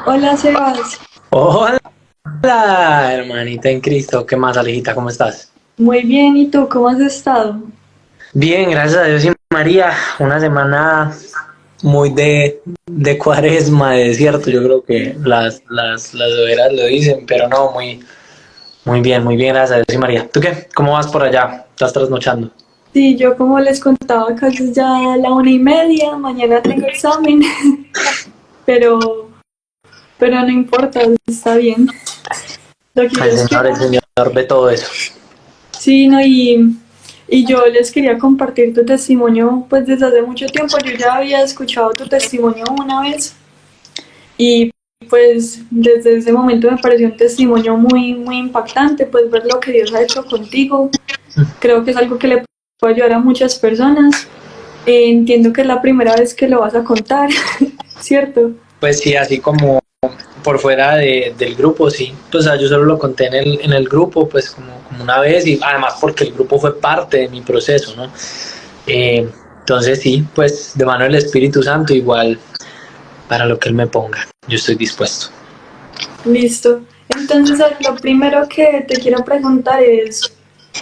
Hola Sebas, Hola, hermanita en Cristo. ¿Qué más, Alejita? ¿Cómo estás? muy bien, ¿y tú cómo has estado? Bien, gracias a Dios y María. Una semana muy de cuaresma, de desierto. Yo creo que las overas lo dicen, pero no, muy bien, gracias a Dios y María. ¿Tú qué? ¿Cómo vas por allá? ¿Estás trasnochando? Sí, yo como les contaba, casi es ya la 1:30, mañana tengo examen, pero, pero no importa, está bien. Lo que yo El quiero, Señor ve todo eso. sí, no, y yo les quería compartir tu testimonio, pues desde hace mucho tiempo yo ya había escuchado tu testimonio una vez y pues desde ese momento me pareció un testimonio muy, muy impactante, pues ver lo que Dios ha hecho contigo. Creo que es algo que le puede ayudar a muchas personas. Entiendo que es la primera vez que lo vas a contar, ¿cierto? Pues sí, así como por fuera del grupo, sí. Pues, o sea, yo solo lo conté en el grupo, pues como una vez, y además porque el grupo fue parte de mi proceso, ¿no? Entonces sí, pues de mano del Espíritu Santo, igual para lo que Él me ponga, yo estoy dispuesto. Listo. Entonces, lo primero que te quiero preguntar es,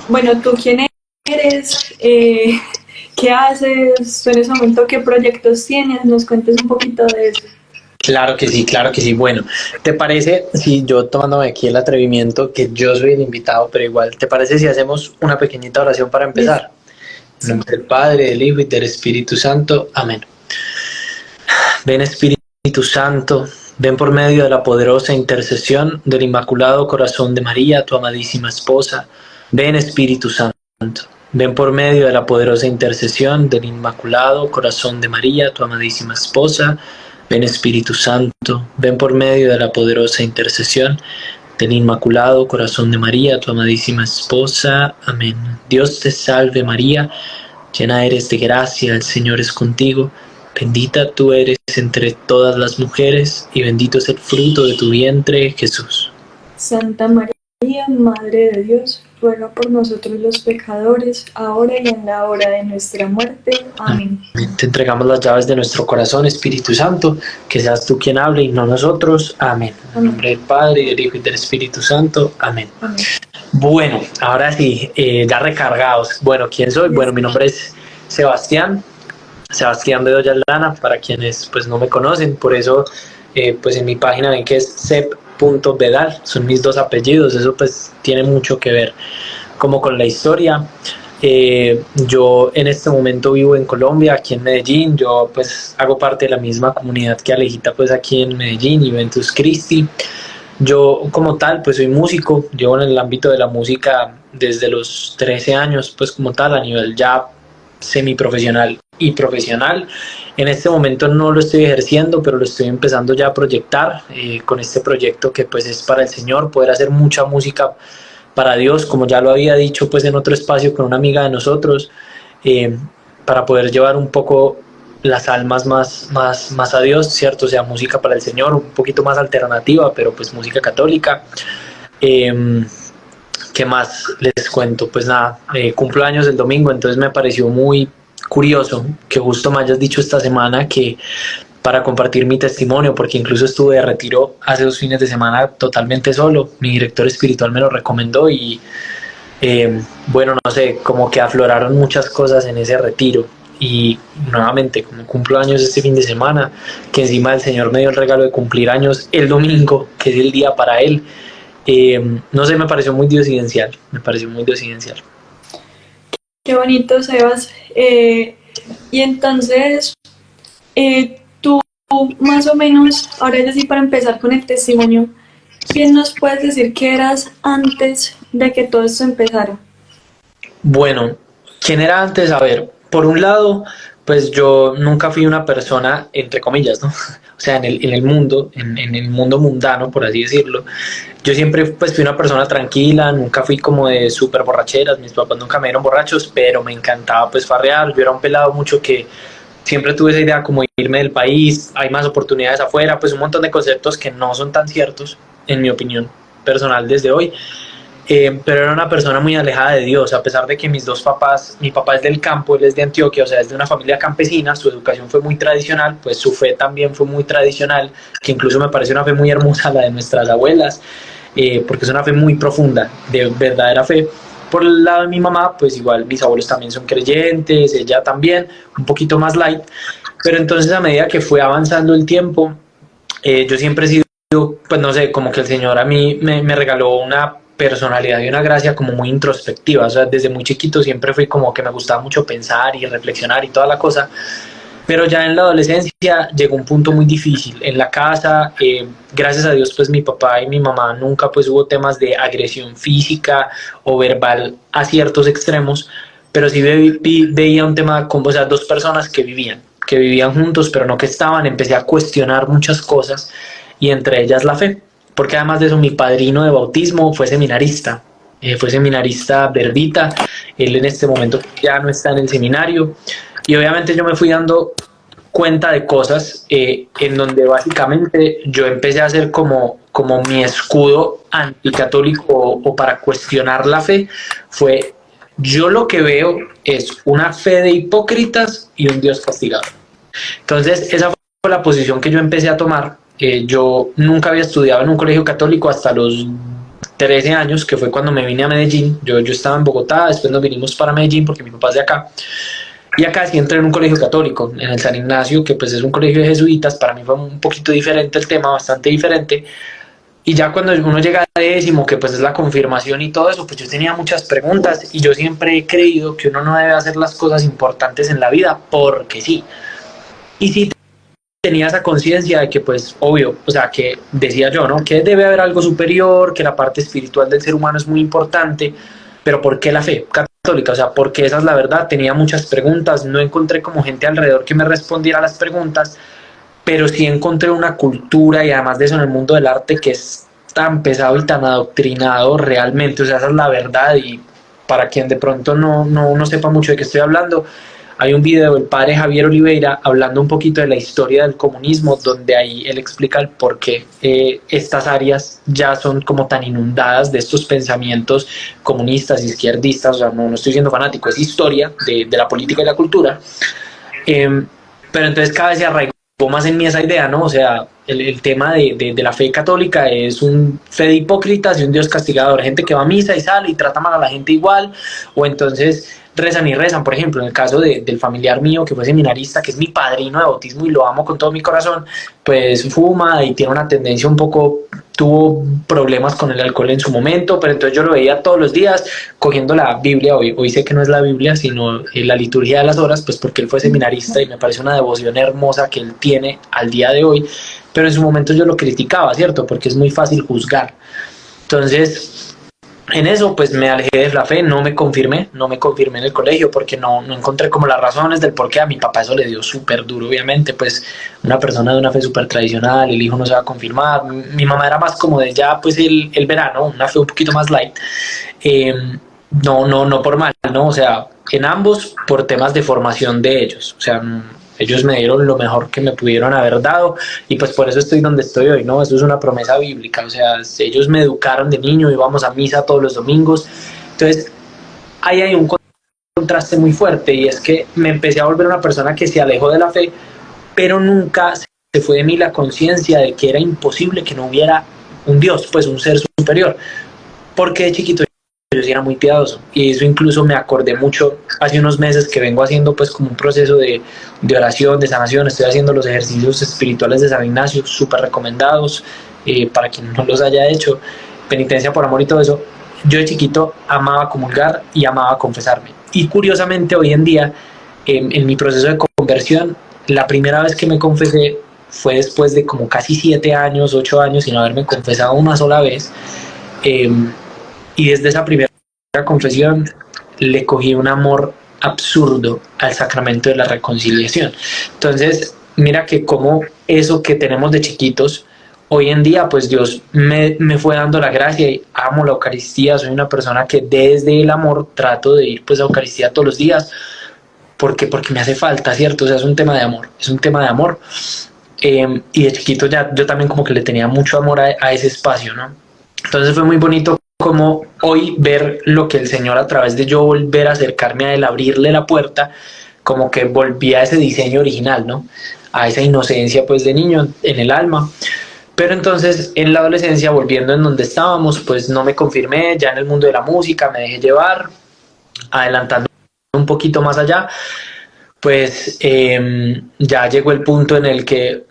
bueno, ¿tú quién eres? ¿Qué haces? ¿Tú en ese momento qué proyectos tienes? Nos cuentes un poquito de eso. Claro que sí, claro que sí. Bueno, ¿te parece si yo tomándome aquí el atrevimiento, que yo soy el invitado, pero igual, ¿te parece si hacemos una pequeñita oración para Listo. empezar? En nombre del Padre, del Hijo y del Espíritu Santo. Amén. Ven Espíritu Santo, ven por medio de la poderosa intercesión del Inmaculado Corazón de María, tu amadísima esposa. Ven Espíritu Santo, ven por medio de la poderosa intercesión del Inmaculado Corazón de María, tu amadísima esposa. Ven Espíritu Santo, ven por medio de la poderosa intercesión del Inmaculado Corazón de María, tu amadísima esposa. Amén. Dios te salve María, llena eres de gracia, el Señor es contigo. Bendita tú eres entre todas las mujeres y bendito es el fruto de tu vientre, Jesús. Santa María, Madre de Dios, ruega por nosotros los pecadores, ahora y en la hora de nuestra muerte. Amén. Amén. Te entregamos las llaves de nuestro corazón, Espíritu Santo, que seas tú quien hable y no nosotros. Amén. En Amén. nombre del Padre, y del Hijo y del Espíritu Santo. Amén. Amén. Bueno, ahora sí, ya recargados. Bueno, ¿quién soy? Bueno, mi Listo. nombre es Sebastián, Sebastián Bedoya Lana, para quienes pues no me conocen, por eso pues en mi página ven que es sep.bedal, son mis dos apellidos, eso pues tiene mucho que ver como con la historia. Yo en este momento vivo en Colombia, aquí en Medellín, yo pues hago parte de la misma comunidad que Alejita pues aquí en Medellín, Juventus Christi. Yo como tal pues soy músico, llevo en el ámbito de la música desde los 13 años pues como tal a nivel ya semiprofesional y profesional. En este momento no lo estoy ejerciendo, pero lo estoy empezando ya a proyectar con este proyecto que pues es para el Señor, poder hacer mucha música para Dios, como ya lo había dicho pues en otro espacio con una amiga de nosotros, eh, para poder llevar un poco las almas más a Dios, ¿cierto? O sea, música para el Señor, un poquito más alternativa, pero pues música católica. Eh, ¿Qué más les cuento? Pues nada, cumplo años el domingo, entonces me pareció muy curioso que justo me hayas dicho esta semana que para compartir mi testimonio, porque incluso estuve de retiro hace 2 fines de semana totalmente solo. Mi director espiritual me lo recomendó y bueno, no sé, como que afloraron muchas cosas en ese retiro. Y nuevamente, como cumplo años este fin de semana, que encima el Señor me dio el regalo de cumplir años el domingo, que es el día para Él, no sé, me pareció muy diosidencial, me pareció muy diosidencial. Qué bonito, Sebas. Y entonces, tú más o menos, ahora ya sí para empezar con el testimonio, ¿qué nos puedes decir que eras antes de que todo esto empezara? Bueno, ¿quién era antes? A ver, por un lado, pues yo nunca fui una persona, entre comillas, ¿no? O sea, en el mundo, en el mundo mundano, por así decirlo, yo siempre pues fui una persona tranquila, nunca fui como de súper borracheras, mis papás nunca me dieron borrachos, pero me encantaba pues farrear, yo era un pelado mucho que siempre tuve esa idea como de irme del país, hay más oportunidades afuera, pues un montón de conceptos que no son tan ciertos, en mi opinión personal desde hoy. pero era una persona muy alejada de Dios, a pesar de que mis dos papás, mi papá es del campo, él es de Antioquia, o sea, es de una familia campesina, su educación fue muy tradicional, pues su fe también fue muy tradicional, que incluso me parece una fe muy hermosa la de nuestras abuelas, porque es una fe muy profunda, de verdadera fe. Por el lado de mi mamá, pues igual mis abuelos también son creyentes, ella también, un poquito más light, pero entonces a medida que fue avanzando el tiempo, yo siempre he sido, pues no sé, como que el Señor a mí me regaló una personalidad y una gracia como muy introspectiva, o sea, desde muy chiquito siempre fui como que me gustaba mucho pensar y reflexionar y toda la cosa, pero ya en la adolescencia llegó un punto muy difícil en la casa, gracias a Dios pues mi papá y mi mamá nunca pues hubo temas de agresión física o verbal a ciertos extremos, pero sí veía un tema con, o sea, dos personas que vivían juntos pero no que estaban, empecé a cuestionar muchas cosas y entre ellas la fe, porque además de eso mi padrino de bautismo fue seminarista verbita, él en este momento ya no está en el seminario y obviamente yo me fui dando cuenta de cosas en donde básicamente yo empecé a hacer como mi escudo anticatólico o para cuestionar la fe fue yo lo que veo es una fe de hipócritas y un Dios castigador. Entonces esa fue la posición que yo empecé a tomar. Yo nunca había estudiado en un colegio católico hasta los 13 años, que fue cuando me vine a Medellín. Yo estaba en Bogotá, después nos vinimos para Medellín porque mi papá es de acá. Y acá sí entré en un colegio católico, en el San Ignacio, que pues es un colegio de jesuitas. Para mí fue un poquito diferente el tema, bastante diferente. Y ya cuando uno llega a décimo, que pues es la confirmación y todo eso, pues yo tenía muchas preguntas y yo siempre he creído que uno no debe hacer las cosas importantes en la vida porque sí. Y sí tenía esa conciencia de que pues obvio, o sea, que decía yo, ¿no? Que debe haber algo superior, que la parte espiritual del ser humano es muy importante, pero ¿por qué la fe católica? O sea, porque esa es la verdad, tenía muchas preguntas, no encontré como gente alrededor que me respondiera a las preguntas, pero sí encontré una cultura y además de eso en el mundo del arte que es tan pesado y tan adoctrinado realmente, o sea, esa es la verdad y para quien de pronto no sepa mucho de qué estoy hablando, hay un video del padre Javier Oliveira hablando un poquito de la historia del comunismo, donde ahí él explica el por qué estas áreas ya son como tan inundadas de estos pensamientos comunistas, izquierdistas, o sea, no estoy siendo fanático, es historia de la política y la cultura. Pero entonces cada vez se arraigó más en mí esa idea, ¿no? O sea, el tema de la fe católica es un fe de hipócritas y un Dios castigador, gente que va a misa y sale y trata mal a la gente igual, o entonces rezan y rezan, por ejemplo, en el caso del familiar mío que fue seminarista, que es mi padrino de bautismo y lo amo con todo mi corazón, pues fuma y tiene una tendencia un poco, tuvo problemas con el alcohol en su momento, pero entonces yo lo veía todos los días cogiendo la Biblia, hoy sé que no es la Biblia, sino la liturgia de las horas, pues porque él fue seminarista y me parece una devoción hermosa que él tiene al día de hoy, pero en su momento yo lo criticaba, ¿cierto? Porque es muy fácil juzgar. Entonces, en eso pues me alejé de la fe, no me confirmé en el colegio porque no encontré como las razones del por qué. A mi papá eso le dio súper duro, obviamente, pues una persona de una fe súper tradicional, el hijo no se va a confirmar. Mi mamá era más como de ya pues el verano, una fe un poquito más light. No por mal, ¿no? O sea, en ambos por temas de formación de ellos, o sea, ellos me dieron lo mejor que me pudieron haber dado y pues por eso estoy donde estoy hoy, ¿no? Eso es una promesa bíblica, o sea, ellos me educaron de niño, íbamos a misa todos los domingos, entonces ahí hay un contraste muy fuerte y es que me empecé a volver una persona que se alejó de la fe, pero nunca se fue de mí la conciencia de que era imposible que no hubiera un Dios, pues un ser superior, porque de chiquito yo sí era muy piadoso y eso incluso me acordé mucho hace unos meses que vengo haciendo pues como un proceso de oración, de sanación, estoy haciendo los ejercicios espirituales de San Ignacio, súper recomendados para quien no los haya hecho, penitencia por amor y todo eso. Yo de chiquito amaba comulgar y amaba confesarme y curiosamente hoy en día en mi proceso de conversión, la primera vez que me confesé fue después de como casi 7 años, 8 años sin haberme confesado una sola vez. Y desde esa primera confesión le cogí un amor absurdo al sacramento de la reconciliación. Entonces, mira que como eso que tenemos de chiquitos, hoy en día, pues Dios me fue dando la gracia y amo la Eucaristía. Soy una persona que desde el amor trato de ir pues a Eucaristía todos los días, porque me hace falta, ¿cierto? O sea, es un tema de amor, es un tema de amor. Y de chiquito ya yo también como que le tenía mucho amor a ese espacio, ¿no? Entonces fue muy bonito como hoy ver lo que el Señor a través de yo volver a acercarme a Él, abrirle la puerta, como que volví a ese diseño original, ¿no? A esa inocencia pues de niño en el alma. Pero entonces en la adolescencia, volviendo en donde estábamos, pues no me confirmé ya en el mundo de la música, me dejé llevar, adelantando un poquito más allá, pues ya llegó el punto en el que,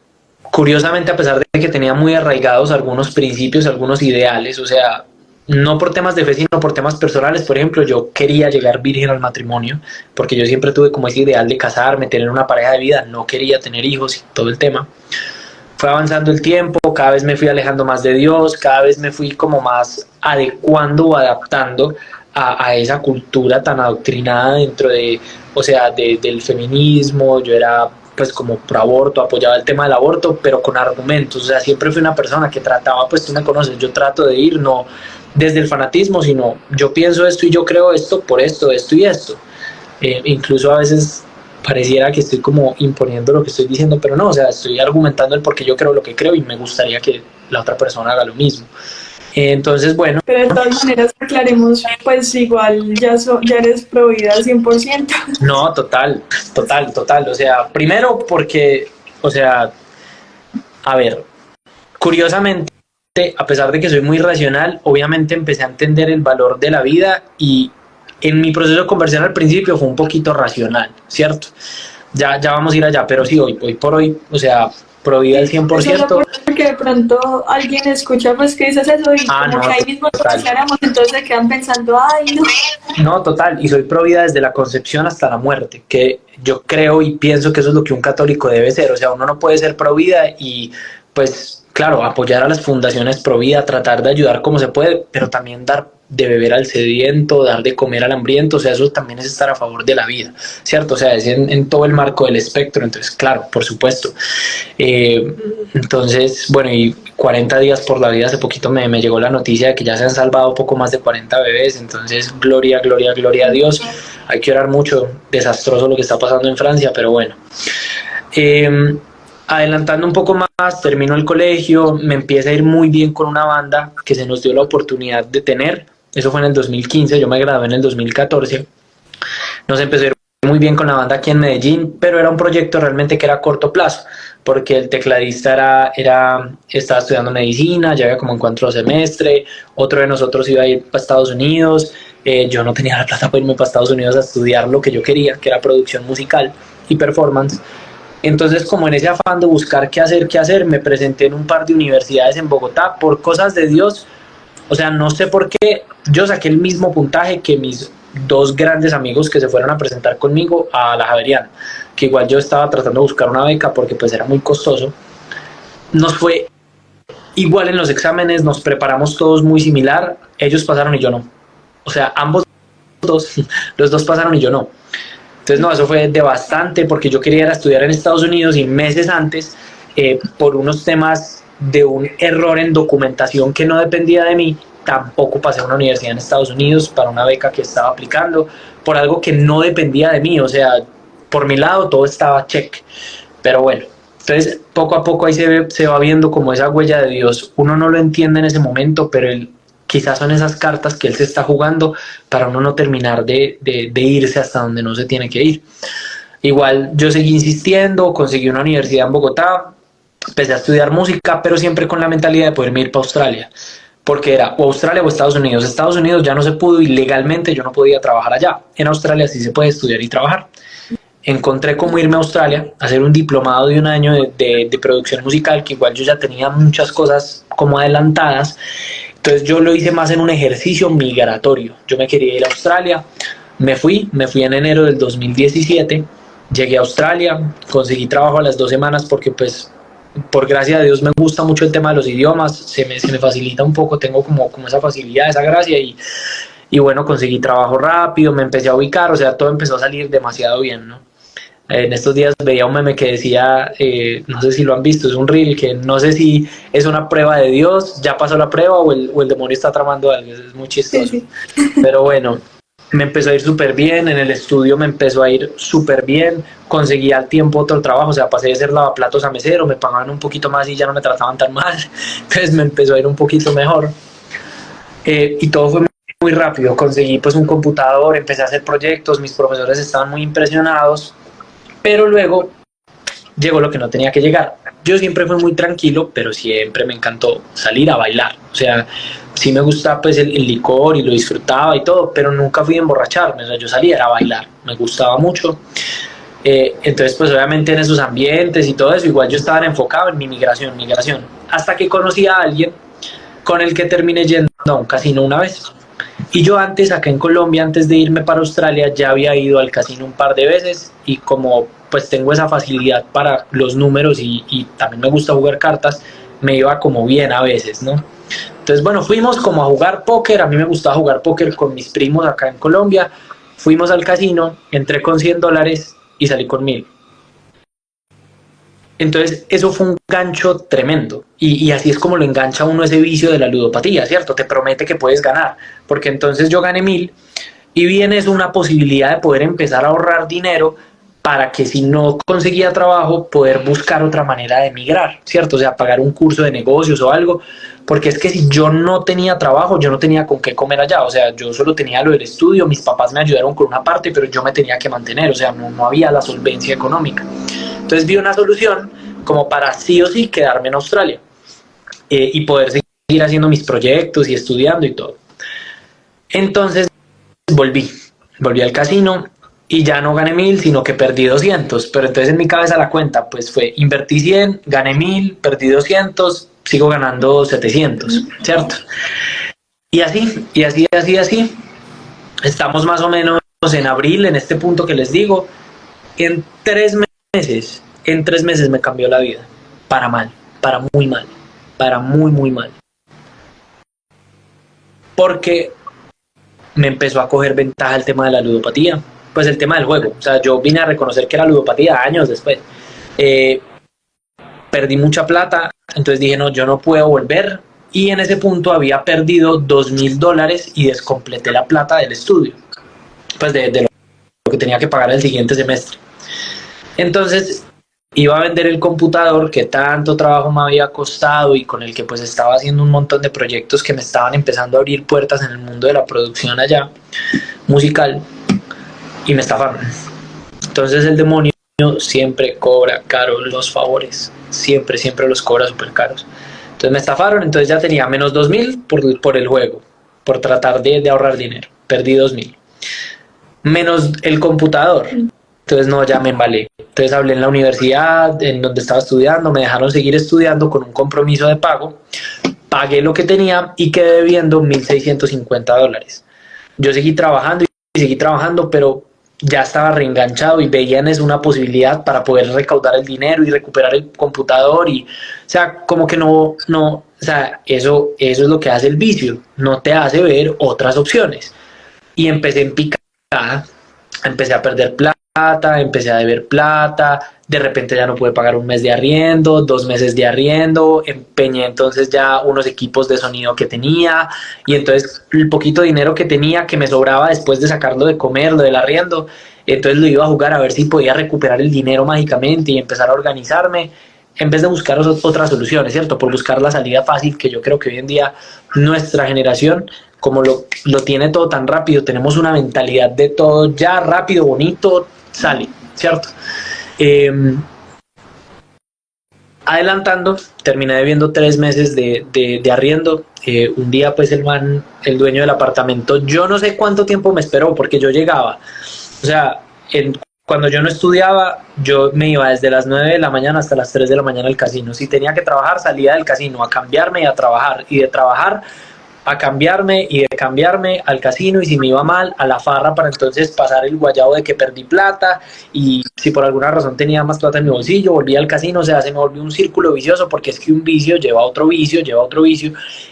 curiosamente, a pesar de que tenía muy arraigados algunos principios, algunos ideales, o sea, no por temas de fe, sino por temas personales. Por ejemplo, yo quería llegar virgen al matrimonio, porque yo siempre tuve como ese ideal de casarme, tener una pareja de vida, no quería tener hijos y todo el tema. Fue avanzando el tiempo, cada vez me fui alejando más de Dios, cada vez me fui como más adecuando o adaptando a esa cultura tan adoctrinada dentro de, o sea, del feminismo. Yo era pues como pro aborto, apoyaba el tema del aborto, pero con argumentos. O sea, siempre fui una persona que trataba, pues tú me conoces, yo trato de ir no desde el fanatismo, sino yo pienso esto y yo creo esto por esto, esto y esto. Incluso a veces pareciera que estoy como imponiendo lo que estoy diciendo, pero no, o sea, estoy argumentando el por qué yo creo lo que creo y me gustaría que la otra persona haga lo mismo. Entonces, bueno. Pero de todas maneras, aclaremos, pues igual ya eres pro vida 100%. No, total. O sea, primero porque, o sea, a ver, curiosamente, a pesar de que soy muy racional, obviamente empecé a entender el valor de la vida, y en mi proceso de conversión al principio fue un poquito racional, ¿cierto? Ya vamos a ir allá, pero sí, hoy por hoy, o sea, pro vida al 100%. Solo porque de pronto alguien escucha pues que dices eso y como no, que ahí mismo lo aclaramos, entonces se quedan pensando, ay, no. No, total, y soy pro vida desde la concepción hasta la muerte, que yo creo y pienso que eso es lo que un católico debe ser. O sea, uno no puede ser pro vida y pues claro, apoyar a las fundaciones pro vida, tratar de ayudar como se puede, pero también dar de beber al sediento, dar de comer al hambriento. O sea, eso también es estar a favor de la vida, ¿cierto? O sea, es en todo el marco del espectro. Entonces, claro, por supuesto. Entonces, bueno, y 40 días por la vida, hace poquito me llegó la noticia de que ya se han salvado poco más de 40 bebés. Entonces, gloria a Dios. Hay que orar mucho. Desastroso lo que está pasando en Francia, pero bueno. Adelantando un poco más, termino el colegio, me empieza a ir muy bien con una banda que se nos dio la oportunidad de tener. Eso fue en el 2015, yo me gradué en el 2014. Nos empezó a ir muy bien con la banda aquí en Medellín, pero era un proyecto realmente que era a corto plazo, porque el tecladista estaba estudiando medicina, ya había como en cuarto semestre, otro de nosotros iba a ir para Estados Unidos. Yo no tenía la plata para irme para Estados Unidos a estudiar lo que yo quería, que era producción musical y performance. Entonces, como en ese afán de buscar qué hacer, me presenté en un par de universidades en Bogotá. Por cosas de Dios, o sea, no sé por qué, yo saqué el mismo puntaje que mis dos grandes amigos que se fueron a presentar conmigo a la Javeriana, que igual yo estaba tratando de buscar una beca porque pues era muy costoso. Nos fue igual en los exámenes, nos preparamos todos muy similar, ellos pasaron y yo no. O sea, los dos pasaron y yo no. Entonces, no, eso fue devastante porque yo quería ir a estudiar en Estados Unidos y meses antes, por unos temas de un error en documentación que no dependía de mí, tampoco pasé a una universidad en Estados Unidos para una beca que estaba aplicando, por algo que no dependía de mí. O sea, por mi lado todo estaba check. Pero bueno, entonces poco a poco ahí se va viendo como esa huella de Dios. Uno no lo entiende en ese momento, pero quizás son esas cartas que él se está jugando para uno no terminar de irse hasta donde no se tiene que ir. Igual yo seguí insistiendo, conseguí una universidad en Bogotá, empecé a estudiar música, pero siempre con la mentalidad de poderme ir para Australia, porque era o Australia o Estados Unidos. Estados Unidos ya no se pudo y legalmente yo no podía trabajar allá. En Australia sí se puede estudiar y trabajar. Encontré cómo irme a Australia, a hacer un diplomado de un año de producción musical, que igual yo ya tenía muchas cosas como adelantadas. Entonces yo lo hice más en un ejercicio migratorio. Yo me quería ir a Australia, me fui en enero del 2017, llegué a Australia, conseguí trabajo a las 2 semanas porque pues por gracia de Dios me gusta mucho el tema de los idiomas, se me facilita un poco, tengo como esa facilidad, esa gracia, y bueno, conseguí trabajo rápido, me empecé a ubicar, o sea, todo empezó a salir demasiado bien, ¿no? En estos días veía un meme que decía, no sé si lo han visto, es un reel que no sé si es una prueba de Dios, ya pasó la prueba o el demonio está tramando algo. Es muy chistoso. Sí. Pero bueno, me empezó a ir súper bien, en el estudio me empezó a ir súper bien, conseguí al tiempo otro trabajo, o sea, pasé de ser lavaplatos a mesero, me pagaban un poquito más y ya no me trataban tan mal, entonces me empezó a ir un poquito mejor. Y todo fue muy rápido, conseguí pues un computador, empecé a hacer proyectos, mis profesores estaban muy impresionados, pero luego llegó lo que no tenía que llegar. Yo siempre fui muy tranquilo, pero siempre me encantó salir a bailar. O sea, sí me gustaba pues el licor y lo disfrutaba y todo, pero nunca fui a emborracharme. O sea, yo salía a bailar, me gustaba mucho. Entonces, pues obviamente en esos ambientes y todo eso, igual yo estaba enfocado en mi migración, hasta que conocí a alguien con el que terminé yendo a un casino una vez. Y yo antes, acá en Colombia, antes de irme para Australia, ya había ido al casino un par de veces y como pues tengo esa facilidad para los números y también me gusta jugar cartas, me iba como bien a veces, ¿no? Entonces, bueno, fuimos como a jugar póker, a mí me gustaba jugar póker con mis primos acá en Colombia, fuimos al casino, entré con $100 y salí con 1000. Entonces, eso fue un gancho tremendo. Y así es como lo engancha uno ese vicio de la ludopatía, ¿cierto? Te promete que puedes ganar. Porque entonces yo gané 1000 y viene eso una posibilidad de poder empezar a ahorrar dinero para que si no conseguía trabajo, poder buscar otra manera de emigrar, ¿cierto? O sea, pagar un curso de negocios o algo. Porque es que si yo no tenía trabajo, yo no tenía con qué comer allá. O sea, yo solo tenía lo del estudio, mis papás me ayudaron con una parte, pero yo me tenía que mantener. O sea, no había la solvencia económica. Entonces vi una solución como para sí o sí quedarme en Australia y poder seguir haciendo mis proyectos y estudiando y todo. Entonces volví al casino y ya no gané 1000, sino que perdí 200. Pero entonces en mi cabeza la cuenta pues fue invertí 100, gané 1000, perdí 200, sigo ganando 700, ¿cierto? Y así. Estamos más o menos en abril, en este punto que les digo. En 3 meses me cambió la vida. Para mal, para muy mal, para muy, muy mal. Porque me empezó a coger ventaja el tema de la ludopatía. Pues el tema del juego. O sea, yo vine a reconocer que era ludopatía años después. Perdí mucha plata, entonces dije, no, yo no puedo volver. Y en ese punto había perdido $2000 y descompleté la plata del estudio. Pues de lo que tenía que pagar el siguiente semestre. Entonces iba a vender el computador que tanto trabajo me había costado y con el que pues estaba haciendo un montón de proyectos que me estaban empezando a abrir puertas en el mundo de la producción allá, musical, y me estafaron. Entonces el demonio siempre cobra caro los favores, siempre los cobra súper caros. Entonces me estafaron, entonces ya tenía menos 2000 por el juego, por tratar de ahorrar dinero, perdí 2000. Menos el computador. Entonces no, ya me embalé. Entonces hablé en la universidad en donde estaba estudiando, me dejaron seguir estudiando con un compromiso de pago, pagué lo que tenía y quedé debiendo $1650. Yo seguí trabajando, pero ya estaba reenganchado y veía en eso una posibilidad para poder recaudar el dinero y recuperar el computador y, o sea, como que no, o sea, eso es lo que hace el vicio, no te hace ver otras opciones. Y empecé en picada, empecé a perder plata, empecé a deber plata, de repente ya no pude pagar un mes de arriendo, 2 meses de arriendo, empeñé entonces ya unos equipos de sonido que tenía y entonces el poquito dinero que tenía que me sobraba después de sacarlo de comer, lo del arriendo, entonces lo iba a jugar a ver si podía recuperar el dinero mágicamente y empezar a organizarme en vez de buscar otras soluciones, ¿cierto? Por buscar la salida fácil que yo creo que hoy en día nuestra generación como lo tiene todo tan rápido, tenemos una mentalidad de todo ya rápido, bonito, sale, ¿cierto? Adelantando, terminé debiendo 3 meses de arriendo. Un día, pues el dueño del apartamento, yo no sé cuánto tiempo me esperó, porque yo llegaba, o sea, cuando yo no estudiaba, yo me iba desde las 9 de la mañana hasta las 3 de la mañana al casino. Si tenía que trabajar, salía del casino a cambiarme y a trabajar, y de trabajar a cambiarme y de cambiarme al casino y si me iba mal a la farra para entonces pasar el guayabo de que perdí plata y si por alguna razón tenía más plata en mi bolsillo volvía al casino, o sea, se me volvió un círculo vicioso porque es que un vicio lleva a otro vicio,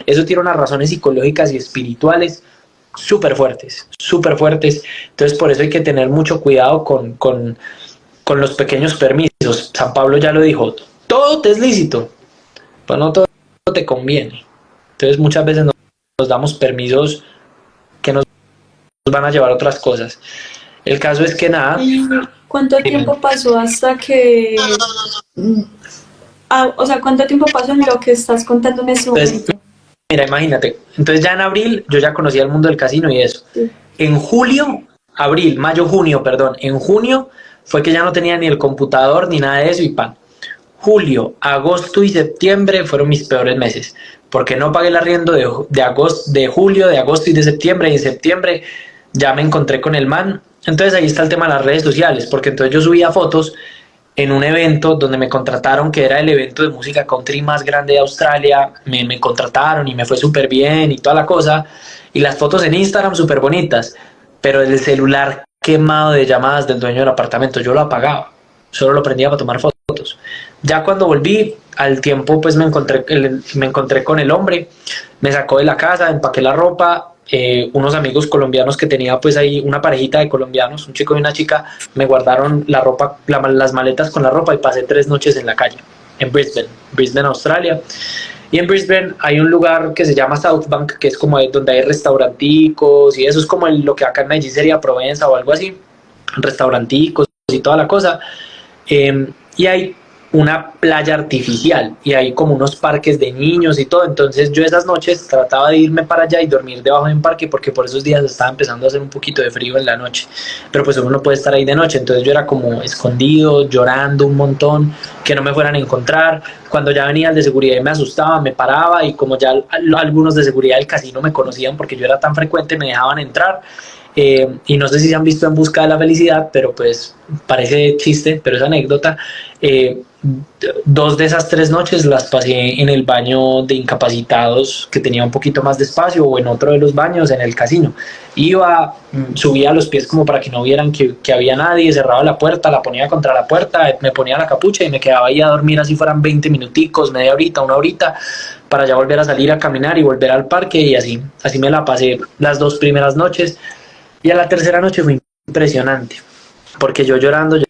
eso tiene unas razones psicológicas y espirituales súper fuertes, entonces por eso hay que tener mucho cuidado con los pequeños permisos. San Pablo ya lo dijo, todo te es lícito, pero no todo te conviene, entonces muchas veces nos damos permisos que nos van a llevar a otras cosas. El caso es que nada. ¿Y cuánto tiempo pasó hasta que... o sea, cuánto tiempo pasó en lo que estás contando en ese momento? mira, imagínate. Entonces ya en abril yo ya conocía el mundo del casino y eso. Sí. En julio, abril, mayo, junio, perdón. En junio fue que ya no tenía ni el computador ni nada de eso y pan. Julio, agosto y septiembre fueron mis peores meses, porque no pagué el arriendo de julio, de agosto y de septiembre, y en septiembre ya me encontré con el man. Entonces ahí está el tema de las redes sociales, porque entonces yo subía fotos en un evento donde me contrataron, que era el evento de música country más grande de Australia, me contrataron y me fue súper bien y toda la cosa, y las fotos en Instagram súper bonitas, pero el celular quemado de llamadas del dueño del apartamento, yo lo apagaba, solo lo prendía para tomar fotos. Ya cuando volví, al tiempo pues me encontré con el hombre, me sacó de la casa, empaqué la ropa, unos amigos colombianos que tenía pues ahí, una parejita de colombianos, un chico y una chica, me guardaron la ropa, las maletas con la ropa y pasé 3 noches en la calle, en Brisbane, Australia. Y en Brisbane hay un lugar que se llama Southbank, que es como donde hay restauranticos y eso es como lo que acá en Medellín sería Provenza o algo así, restauranticos y toda la cosa. Y hay una playa artificial y hay como unos parques de niños y todo, entonces yo esas noches trataba de irme para allá y dormir debajo de un parque porque por esos días estaba empezando a hacer un poquito de frío en la noche, pero pues uno no puede estar ahí de noche, entonces yo era como escondido, llorando un montón, que no me fueran a encontrar. Cuando ya venía el de seguridad y me asustaba, me paraba, y como ya algunos de seguridad del casino me conocían porque yo era tan frecuente, me dejaban entrar. Y no sé si se han visto En Busca de la Felicidad, pero pues parece chiste, pero es anécdota. 2 de esas 3 noches las pasé en el baño de incapacitados, que tenía un poquito más de espacio, o en otro de los baños en el casino. Iba, subía los pies como para que no vieran que había nadie, cerraba la puerta, la ponía contra la puerta, me ponía la capucha y me quedaba ahí a dormir, así fueran 20 minuticos, media horita, una horita, para ya volver a salir a caminar y volver al parque, y así me la pasé las 2 primeras noches. Y a la tercera noche fue impresionante, porque yo llorando,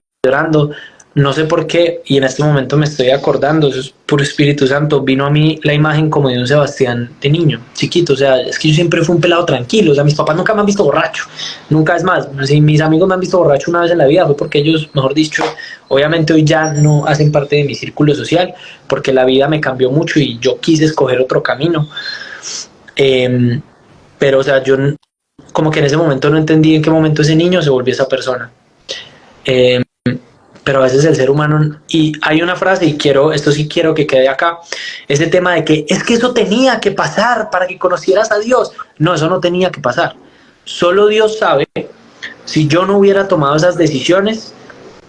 no sé por qué, y en este momento me estoy acordando, eso es puro Espíritu Santo, vino a mí la imagen como de un Sebastián de niño, chiquito, o sea, es que yo siempre fui un pelado tranquilo, o sea, mis papás nunca me han visto borracho, nunca. Es más, si mis amigos me han visto borracho una vez en la vida, fue porque ellos, mejor dicho, obviamente hoy ya no hacen parte de mi círculo social, porque la vida me cambió mucho y yo quise escoger otro camino. Pero, o sea, yo como que en ese momento no entendí en qué momento ese niño se volvió esa persona. Eh, pero a veces el ser humano, y hay una frase, y esto sí quiero que quede acá, ese tema de que es que eso tenía que pasar para que conocieras a Dios. No, eso no tenía que pasar. Solo Dios sabe, si yo no hubiera tomado esas decisiones,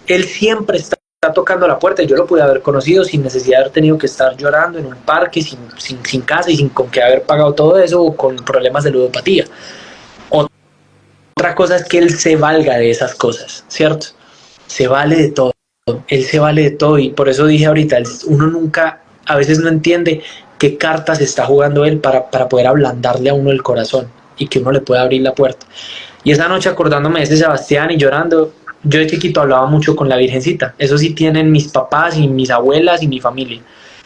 Él siempre está tocando la puerta y yo lo pude haber conocido sin necesidad de haber tenido que estar llorando en un parque, sin casa y sin con que haber pagado todo eso, o con problemas de ludopatía. Otra cosa es que Él se valga de esas cosas, ¿cierto? Se vale de todo. Él se vale de todo, y por eso dije ahorita, uno nunca, a veces no entiende qué cartas está jugando Él para poder ablandarle a uno el corazón y que uno le pueda abrir la puerta. Y esa noche, acordándome de ese Sebastián y llorando, yo de chiquito hablaba mucho con la Virgencita. Eso sí tienen mis papás y mis abuelas y mi familia.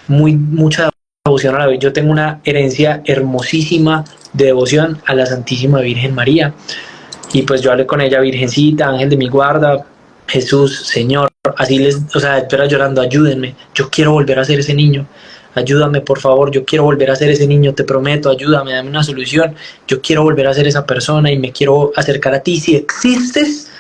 Mucha devoción a la Virgen. Yo tengo una herencia hermosísima de devoción a la Santísima Virgen María. Y pues yo hablé con ella: Virgencita, ángel de mi guarda, Jesús, Señor. O sea, yo era llorando: ayúdenme, yo quiero volver a ser ese niño. Ayúdame, por favor, yo quiero volver a ser ese niño, te prometo, ayúdame, dame una solución. Yo quiero volver a ser esa persona y me quiero acercar a ti. Si existes,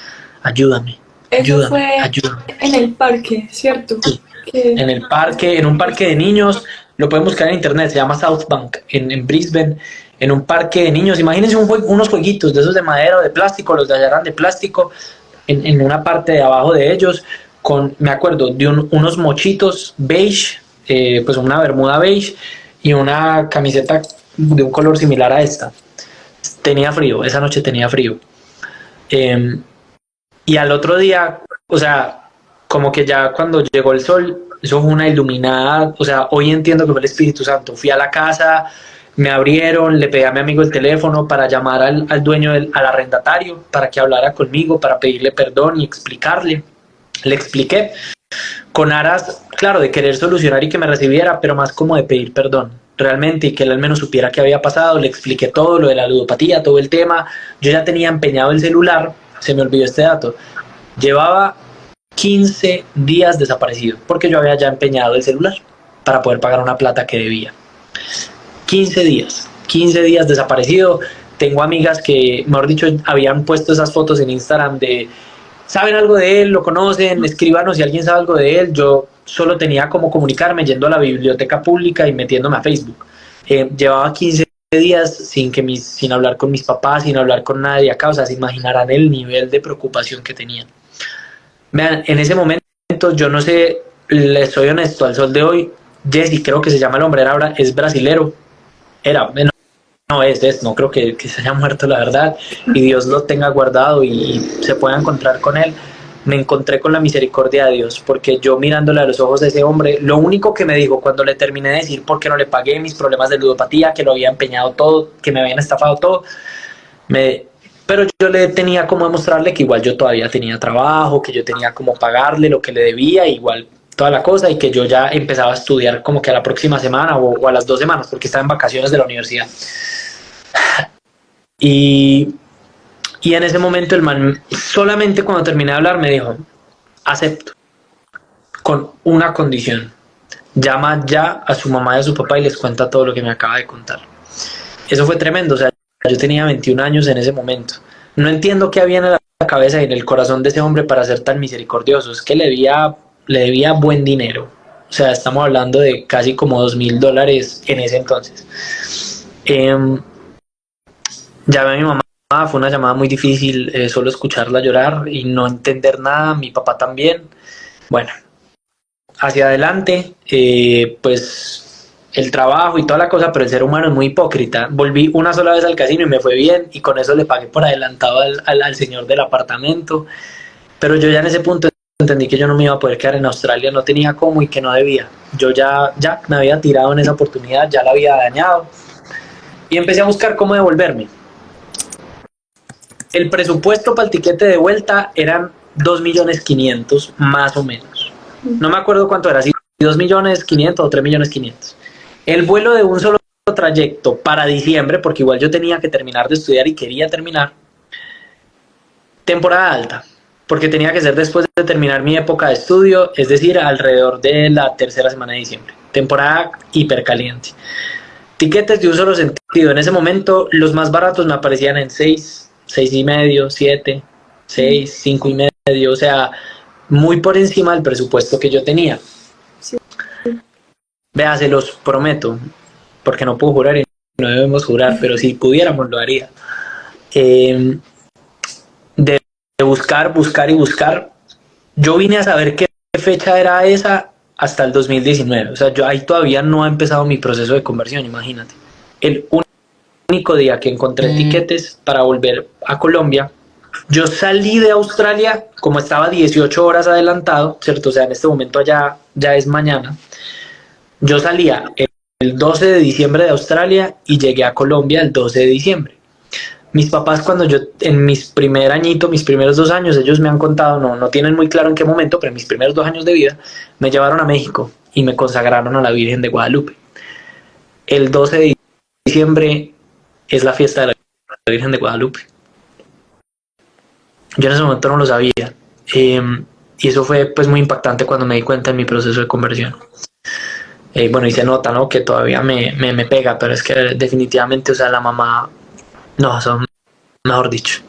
ayúdame. Eso Ayúdame, fue ayúdame. en el parque, ¿cierto? Sí. En el parque, en un parque de niños, lo pueden buscar en internet, se llama Southbank, en Brisbane, en un parque de niños. Imagínense unos jueguitos de esos de madera o de plástico, los de allá eran de plástico, en una parte de abajo de ellos, me acuerdo, de unos mochitos beige, pues una bermuda beige y una camiseta de un color similar a esta. Tenía frío, esa noche tenía frío. Y al otro día, o sea, como que ya cuando llegó el sol, eso fue una iluminada, o sea, hoy entiendo que fue el Espíritu Santo. Fui a la casa, me abrieron, le pedí a mi amigo el teléfono para llamar al dueño, al arrendatario, para que hablara conmigo, para pedirle perdón y explicarle. Le expliqué, con aras, claro, de querer solucionar y que me recibiera, pero más como de pedir perdón, realmente, y que él al menos supiera qué había pasado. Le expliqué todo, lo de la ludopatía, todo el tema. Yo ya tenía empeñado el celular, se me olvidó este dato. Llevaba 15 días desaparecido, porque yo había ya empeñado el celular para poder pagar una plata que debía. 15 días desaparecido. Tengo amigas que, mejor dicho, habían puesto esas fotos en Instagram de, ¿saben algo de él? ¿Lo conocen? Escríbanos si alguien sabe algo de él. Yo solo tenía como comunicarme yendo a la biblioteca pública y metiéndome a Facebook. Llevaba 15 días sin hablar con mis papás, sin hablar con nadie acá. O sea, se imaginarán el nivel de preocupación que tenían. Vean, en ese momento, yo no sé, les soy honesto, al sol de hoy, Jesse, creo que se llama el hombre, es brasilero. No creo que se haya muerto, la verdad, y Dios lo tenga guardado y se pueda encontrar con él. Me encontré con la misericordia de Dios, porque yo mirándole a los ojos a ese hombre, lo único que me dijo cuando le terminé de decir por qué no le pagué mis problemas de ludopatía, que lo había empeñado todo, que me habían estafado todo, pero yo le tenía como demostrarle que igual yo todavía tenía trabajo, que yo tenía como pagarle lo que le debía, igual toda la cosa, y que yo ya empezaba a estudiar como que a la próxima semana o a las 2 semanas, porque estaba en vacaciones de la universidad. Y en ese momento el man, solamente cuando terminé de hablar, me dijo, acepto, con una condición: llama ya a su mamá y a su papá y les cuenta todo lo que me acaba de contar. Eso fue tremendo. O sea, yo tenía 21 años en ese momento. No entiendo qué había en la cabeza y en el corazón de ese hombre para ser tan misericordioso. Es que le debía buen dinero. O sea, estamos hablando de casi como $2,000 en ese entonces. Llamé a mi mamá, fue una llamada muy difícil, solo escucharla llorar y no entender nada, mi papá también. Bueno, hacia adelante, pues el trabajo y toda la cosa, pero el ser humano es muy hipócrita. Volví una sola vez al casino y me fue bien, y con eso le pagué por adelantado al señor del apartamento, pero yo ya en ese punto entendí que yo no me iba a poder quedar en Australia, no tenía cómo y que no debía. Yo ya me había tirado en esa oportunidad, ya la había dañado, y empecé a buscar cómo devolverme. El presupuesto para el tiquete de vuelta eran 2.500.000 más o menos. No me acuerdo cuánto era, si 2.500.000 o 3.500.000. El vuelo de un solo trayecto para diciembre, porque igual yo tenía que terminar de estudiar y quería terminar. Temporada alta, porque tenía que ser después de terminar mi época de estudio, es decir, alrededor de la tercera semana de diciembre. Temporada hipercaliente. Tiquetes de un solo sentido. En ese momento los más baratos me aparecían en 6.5, 7, 6, 5.5, o sea, muy por encima del presupuesto que yo tenía. Sí. Vea, se los prometo, porque no puedo jurar y no debemos jurar, pero si pudiéramos lo haría. De buscar y buscar, yo vine a saber qué fecha era esa hasta el 2019, o sea, yo ahí todavía no ha empezado mi proceso de conversión, imagínate. El único día que encontré tiquetes para volver a Colombia, yo salí de Australia, como estaba 18 horas adelantado, ¿cierto? O sea, en este momento allá ya es mañana. Yo salía el 12 de diciembre de Australia y llegué a Colombia el 12 de diciembre. Mis papás, cuando yo, en mis primeros 2 años, ellos me han contado, no tienen muy claro en qué momento, pero en mis primeros 2 años de vida, me llevaron a México y me consagraron a la Virgen de Guadalupe. El 12 de diciembre es la fiesta de la Virgen de Guadalupe. Yo en ese momento no lo sabía. Y eso fue pues muy impactante cuando me di cuenta en mi proceso de conversión. Bueno, y se nota, ¿no? Que todavía me pega, pero es que definitivamente, o sea, la mamá, no, son, mejor dicho.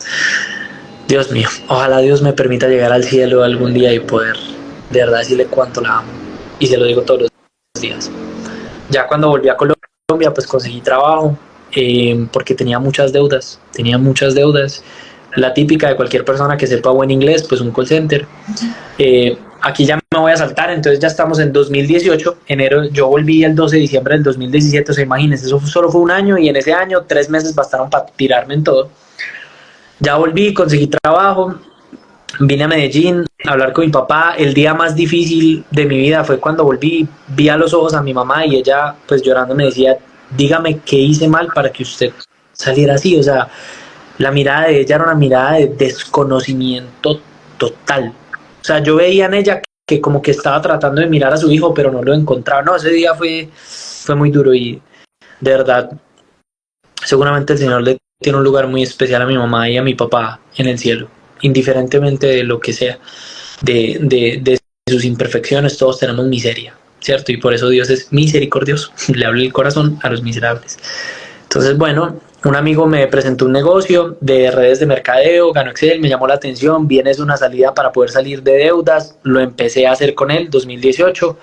Dios mío, ojalá Dios me permita llegar al cielo algún día y poder de verdad decirle cuánto la amo. Y se lo digo todos los días. Ya cuando volví a Colombia, pues conseguí trabajo, porque tenía muchas deudas. La típica de cualquier persona que sepa buen inglés, pues un call center. Aquí ya me voy a saltar, entonces ya estamos en 2018, enero, yo volví el 12 de diciembre del 2017, o sea, imagínense, eso solo fue un año, y en ese año 3 meses bastaron para tirarme en todo. Ya volví, conseguí trabajo, vine a Medellín a hablar con mi papá. El día más difícil de mi vida fue cuando volví, vi a los ojos a mi mamá y ella pues llorando me decía, dígame qué hice mal para que usted saliera así. O sea, la mirada de ella era una mirada de desconocimiento total. O sea, yo veía en ella que como que estaba tratando de mirar a su hijo, pero no lo encontraba. No, ese día fue muy duro, y de verdad, seguramente el Señor le tiene un lugar muy especial a mi mamá y a mi papá en el cielo, indiferentemente de lo que sea, de sus imperfecciones. Todos tenemos miseria, ¿cierto? Y por eso Dios es misericordioso, le habla el corazón a los miserables. Entonces, bueno, un amigo me presentó un negocio de redes de mercadeo, ganó Excel, me llamó la atención, bien es una salida para poder salir de deudas, lo empecé a hacer con él, 2018,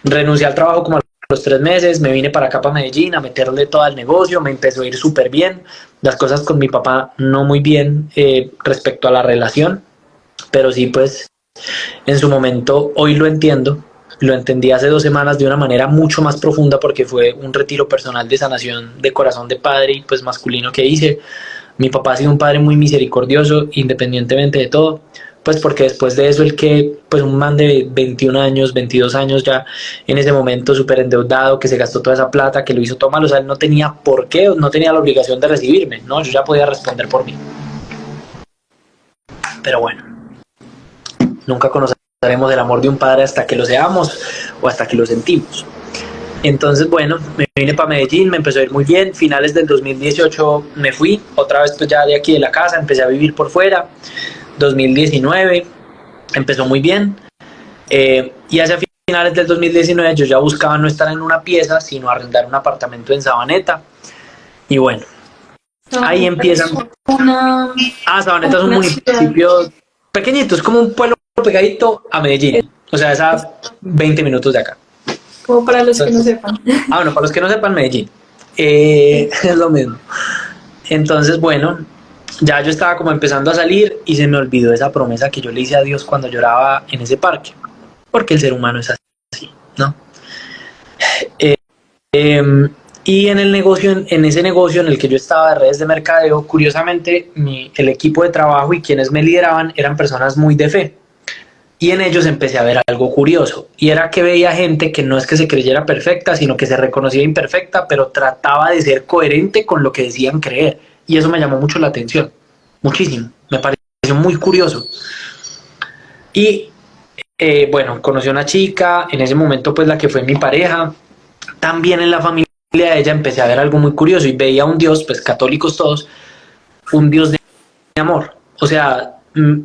renuncié al trabajo como a los 3 meses, me vine para acá, para Medellín, a meterle todo al negocio, me empezó a ir súper bien, las cosas con mi papá no muy bien respecto a la relación, pero sí, pues en su momento, hoy lo entiendo, lo entendí hace 2 semanas de una manera mucho más profunda porque fue un retiro personal de sanación de corazón de padre y pues masculino que hice. Mi papá ha sido un padre muy misericordioso, independientemente de todo, pues porque después de eso el que, pues un man de 21 años, 22 años ya en ese momento súper endeudado, que se gastó toda esa plata, que lo hizo todo mal, o sea, él no tenía por qué, no tenía la obligación de recibirme, ¿no? Yo ya podía responder por mí. Pero bueno, nunca conoceremos el amor de un padre hasta que lo seamos o hasta que lo sentimos. Entonces, bueno, me vine para Medellín, me empezó a ir muy bien. Finales del 2018 me fui, otra vez pues ya de aquí de la casa, empecé a vivir por fuera. 2019 empezó muy bien. Y hacia finales del 2019 yo ya buscaba no estar en una pieza, sino arrendar un apartamento en Sabaneta. Y bueno, ahí empiezan. Sabaneta es un municipio pequeñito, es como un pueblo pegadito a Medellín. O sea, es a 20 minutos de acá. Como para los que no sepan. Bueno, para los que no sepan, Medellín. Es lo mismo. Entonces, bueno, ya yo estaba como empezando a salir y se me olvidó esa promesa que yo le hice a Dios cuando lloraba en ese parque. Porque el ser humano es así, ¿no? Y en el negocio, en ese negocio en el que yo estaba de redes de mercadeo, curiosamente, el equipo de trabajo y quienes me lideraban eran personas muy de fe. Y en ellos empecé a ver algo curioso, y era que veía gente que no es que se creyera perfecta, sino que se reconocía imperfecta, pero trataba de ser coherente con lo que decían creer, y eso me llamó mucho la atención, muchísimo, me pareció muy curioso. Y bueno, conocí a una chica, en ese momento pues la que fue mi pareja, también en la familia de ella empecé a ver algo muy curioso, y veía un Dios, pues católicos todos, un Dios de amor, o sea,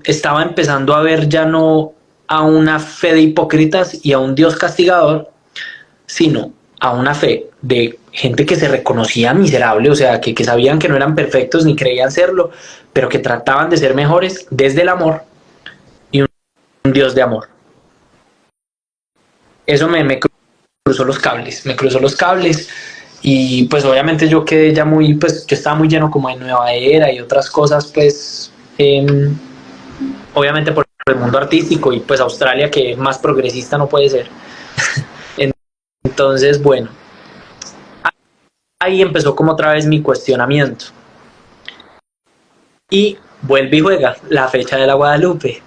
estaba empezando a ver ya no a una fe de hipócritas y a un Dios castigador, sino a una fe de gente que se reconocía miserable, o sea, que sabían que no eran perfectos ni creían serlo, pero que trataban de ser mejores desde el amor, y un Dios de amor. Eso me cruzó los cables, y pues obviamente yo quedé ya muy, pues yo estaba muy lleno como de nueva era y otras cosas, pues obviamente por el mundo artístico, y pues Australia, que más progresista no puede ser. Entonces, bueno, ahí empezó como otra vez mi cuestionamiento. Y vuelve y juega la fecha de la Guadalupe.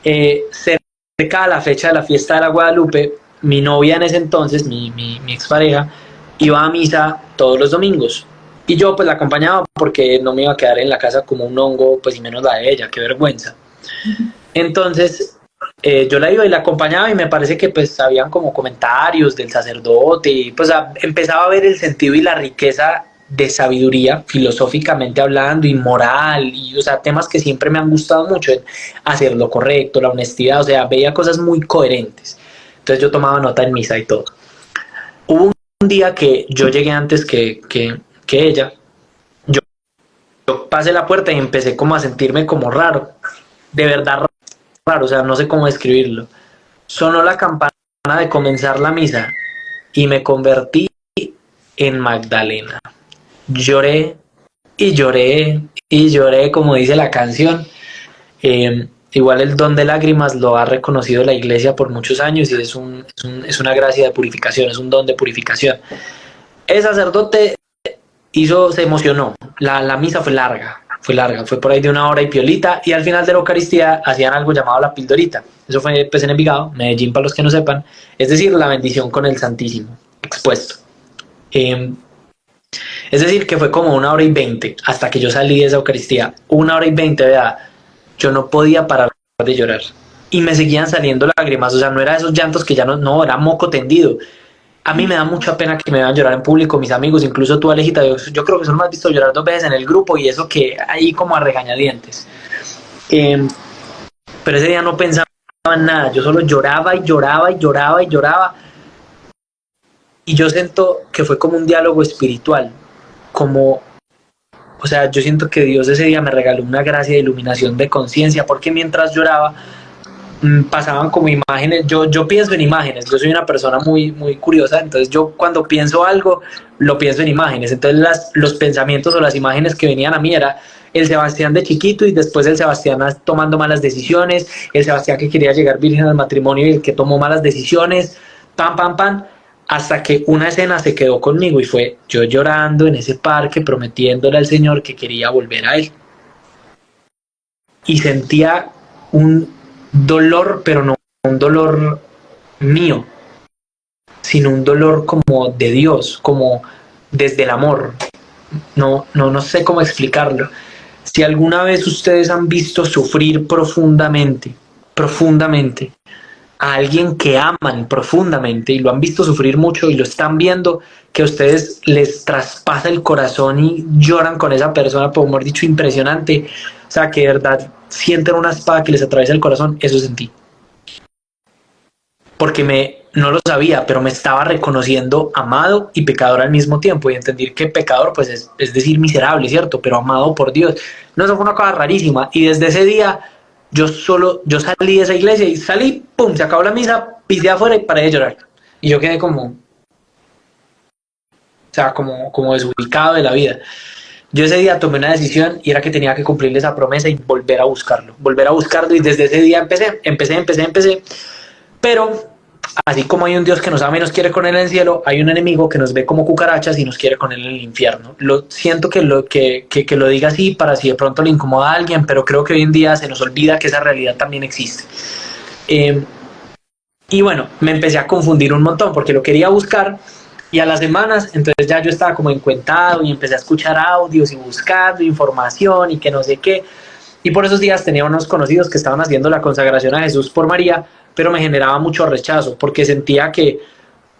Cerca de la fecha de la fiesta de la Guadalupe, mi novia en ese entonces, mi expareja, iba a misa todos los domingos. Y yo pues la acompañaba porque no me iba a quedar en la casa como un hongo, pues y menos la de ella, qué vergüenza. Entonces yo la iba y la acompañaba, y me parece que pues habían como comentarios del sacerdote, y pues empezaba a ver el sentido y la riqueza de sabiduría, filosóficamente hablando, y moral, y o sea, temas que siempre me han gustado mucho, hacer lo correcto, la honestidad, o sea, veía cosas muy coherentes. Entonces yo tomaba nota en misa y todo. Hubo un día que yo llegué antes que ella, yo pasé la puerta y empecé como a sentirme como raro, de verdad raro, o sea, no sé cómo describirlo. Sonó la campana de comenzar la misa y me convertí en Magdalena. Lloré y lloré y lloré, como dice la canción. Igual el don de lágrimas lo ha reconocido la iglesia por muchos años, y es una gracia de purificación, es un don de purificación. El sacerdote se emocionó, la misa fue larga, fue por ahí de 1 hora y piolita, y al final de la Eucaristía hacían algo llamado la pildorita. Eso fue pues en Envigado, Medellín, para los que no sepan, es decir, la bendición con el Santísimo expuesto. Es decir, que fue como 1 hora y 20 hasta que yo salí de esa Eucaristía. 1 hora y 20, vea, yo no podía parar de llorar. Y me seguían saliendo lágrimas, o sea, no era esos llantos que ya no, era moco tendido. A mí me da mucha pena que me vean llorar en público, mis amigos, incluso tú, Alejita, yo creo que solo me has visto llorar 2 veces en el grupo, y eso que ahí como a regañadientes. Pero ese día no pensaba en nada, yo solo lloraba y lloraba y lloraba y lloraba, y yo siento que fue como un diálogo espiritual, como, o sea, yo siento que Dios ese día me regaló una gracia de iluminación de conciencia, porque mientras lloraba pasaban como imágenes, yo pienso en imágenes, yo soy una persona muy curiosa, entonces yo cuando pienso algo, lo pienso en imágenes, entonces los pensamientos o las imágenes que venían a mí era el Sebastián de chiquito y después el Sebastián tomando malas decisiones, el Sebastián que quería llegar virgen al matrimonio y el que tomó malas decisiones, pam, hasta que una escena se quedó conmigo y fue yo llorando en ese parque prometiéndole al Señor que quería volver a Él. Y sentía un dolor, pero no un dolor mío, sino un dolor como de Dios, como desde el amor. No sé cómo explicarlo. Si alguna vez ustedes han visto sufrir profundamente a alguien que aman profundamente y lo han visto sufrir mucho y lo están viendo, que a ustedes les traspasa el corazón y lloran con esa persona, por amor dicho, impresionante, o sea, que de verdad sienten una espada que les atraviesa el corazón, eso sentí. Porque no lo sabía, pero me estaba reconociendo amado y pecador al mismo tiempo, y entender que pecador pues es decir miserable, ¿cierto? Pero amado por Dios. No, eso fue una cosa rarísima, y desde ese día yo salí de esa iglesia y salí, pum, se acabó la misa, pisé afuera y paré de llorar. Y yo quedé como, o sea, como desubicado de la vida. Yo ese día tomé una decisión y era que tenía que cumplir esa promesa y volver a buscarlo, y desde ese día empecé. Pero así como hay un Dios que nos ama y nos quiere con él en el cielo, hay un enemigo que nos ve como cucarachas y nos quiere con él en el infierno. Siento que lo diga así para si de pronto le incomoda a alguien, pero creo que hoy en día se nos olvida que esa realidad también existe. Y bueno, me empecé a confundir un montón porque lo quería buscar y a las semanas, entonces ya yo estaba como encuentado y empecé a escuchar audios y buscando información y que no sé qué. Y por esos días tenía unos conocidos que estaban haciendo la consagración a Jesús por María, pero me generaba mucho rechazo porque sentía que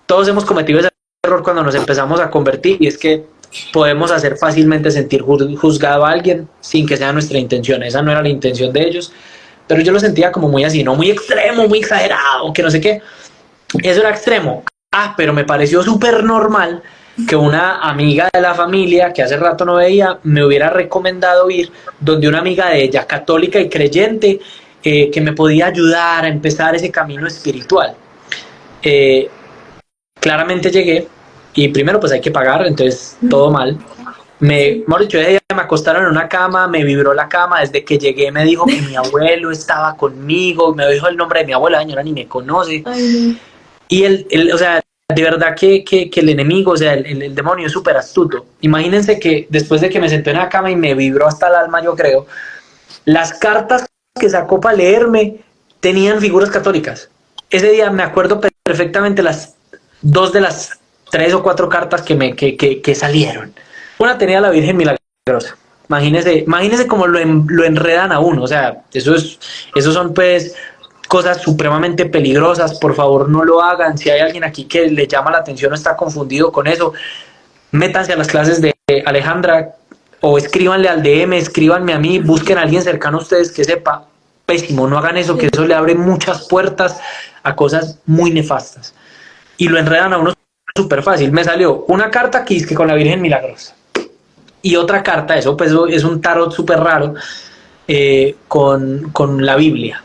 todos hemos cometido ese error cuando nos empezamos a convertir, y es que podemos hacer fácilmente sentir juzgado a alguien sin que sea nuestra intención. Esa no era la intención de ellos, pero yo lo sentía como muy así, no muy extremo, muy exagerado, que no sé qué. Eso era extremo. Pero me pareció súper normal que una amiga de la familia que hace rato no veía me hubiera recomendado ir donde una amiga de ella, católica y creyente, que me podía ayudar a empezar ese camino espiritual. Claramente llegué y primero pues hay que pagar, entonces todo mal. Me acostaron en una cama, me vibró la cama, desde que llegué me dijo que mi abuelo estaba conmigo, me dijo el nombre de mi abuela, la señora ni me conoce. Ay, Y o sea, de verdad que el enemigo, o sea, el demonio es súper astuto. Imagínense que después de que me senté en la cama y me vibró hasta el alma, yo creo, las cartas que sacó para leerme tenían figuras católicas. Ese día me acuerdo perfectamente las dos de las 3 o 4 cartas que salieron. Una tenía a la Virgen Milagrosa. Imagínese cómo lo enredan a uno. O sea, esos son pues cosas supremamente peligrosas. Por favor, no lo hagan. Si hay alguien aquí que le llama la atención o está confundido con eso, métanse a las clases de Alejandra o escríbanle al DM, escríbanme a mí, busquen a alguien cercano a ustedes que sepa. Pésimo, no hagan eso, que eso le abre muchas puertas a cosas muy nefastas. Y lo enredan a uno súper fácil. Me salió una carta que dice que con la Virgen Milagrosa. Y otra carta, eso pues es un tarot súper raro, con la Biblia.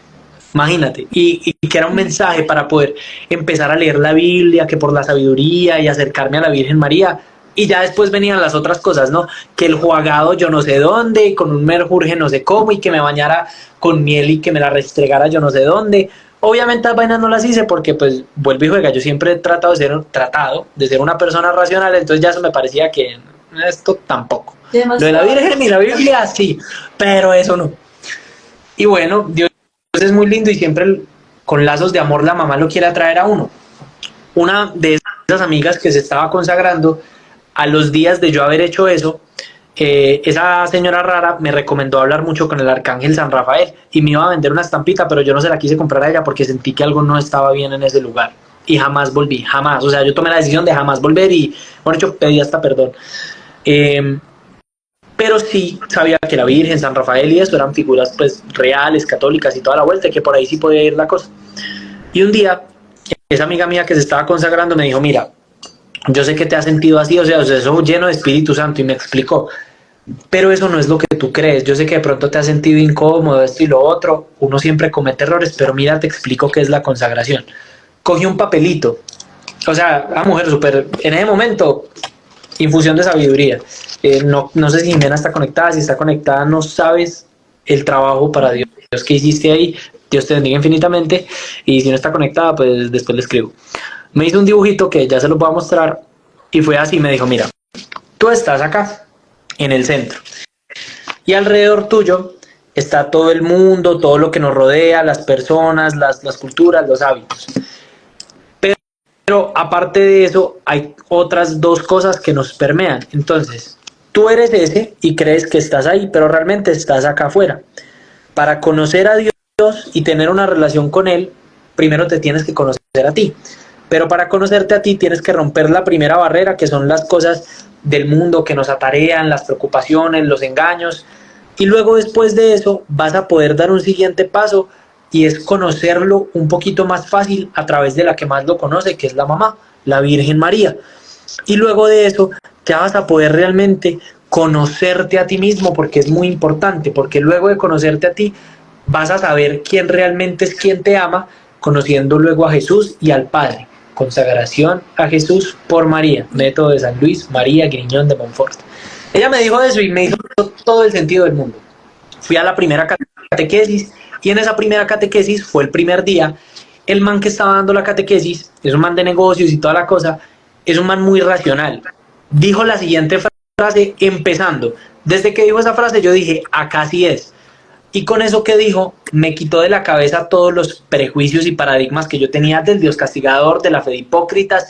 Imagínate, y que era un mensaje para poder empezar a leer la Biblia, que por la sabiduría y acercarme a la Virgen María. Y ya después venían las otras cosas, ¿no? Que el juagado yo no sé dónde, con un menjurje no sé cómo, y que me bañara con miel y que me la restregara yo no sé dónde. Obviamente las vainas no las hice porque pues vuelvo y juega, yo siempre he tratado de ser una persona racional, entonces ya eso me parecía que esto tampoco. Lo de la Virgen y la Biblia sí, pero eso no. Y bueno, Dios es muy lindo y siempre con lazos de amor la mamá lo quiere atraer a uno. Una de esas amigas que se estaba consagrando, a los días de yo haber hecho eso, esa señora rara me recomendó hablar mucho con el arcángel San Rafael y me iba a vender una estampita, pero yo no se la quise comprar a ella porque sentí que algo no estaba bien en ese lugar y jamás volví, jamás. O sea, yo tomé la decisión de jamás volver y, por hecho, pedí hasta perdón. Pero sí sabía que la Virgen, San Rafael y eso eran figuras pues reales, católicas y toda la vuelta, y que por ahí sí podía ir la cosa. Y un día, esa amiga mía que se estaba consagrando me dijo, mira, yo sé que te has sentido así, o sea, eso lleno de Espíritu Santo, y me explicó, pero eso no es lo que tú crees. Yo sé que de pronto te has sentido incómodo, esto y lo otro, uno siempre comete errores, pero mira, te explico qué es la consagración. Cogí un papelito, o sea, la mujer súper, en ese momento, infusión de sabiduría. No sé si Jimena está conectada, si está conectada no sabes el trabajo para Dios que hiciste ahí, Dios te bendiga infinitamente, y si no está conectada, pues después le escribo. Me hizo un dibujito que ya se lo voy a mostrar, y fue así, me dijo, mira, tú estás acá, en el centro, y alrededor tuyo está todo el mundo, todo lo que nos rodea, las personas, las culturas, los hábitos. Pero aparte de eso, hay otras dos cosas que nos permean. Entonces, tú eres ese y crees que estás ahí, pero realmente estás acá afuera. Para conocer a Dios y tener una relación con Él, primero te tienes que conocer a ti. Pero para conocerte a ti tienes que romper la primera barrera, que son las cosas del mundo que nos atarean, las preocupaciones, los engaños. Y luego después de eso vas a poder dar un siguiente paso, y es conocerlo un poquito más fácil a través de la que más lo conoce, que es la mamá, la Virgen María. Y luego de eso ya vas a poder realmente conocerte a ti mismo, porque es muy importante, porque luego de conocerte a ti vas a saber quién realmente es quien te ama, conociendo luego a Jesús y al Padre. Consagración a Jesús por María, método de San Luis María Griñón de Montfort. Ella me dijo eso y me hizo todo el sentido del mundo. Fui a la primera catequesis, y en esa primera catequesis fue el primer día. El man que estaba dando la catequesis es un man de negocios y toda la cosa, es un man muy racional. Dijo la siguiente frase empezando. Desde que dijo esa frase yo dije, acá sí es. Y con eso que dijo, me quitó de la cabeza todos los prejuicios y paradigmas que yo tenía del Dios castigador, de la fe de hipócritas,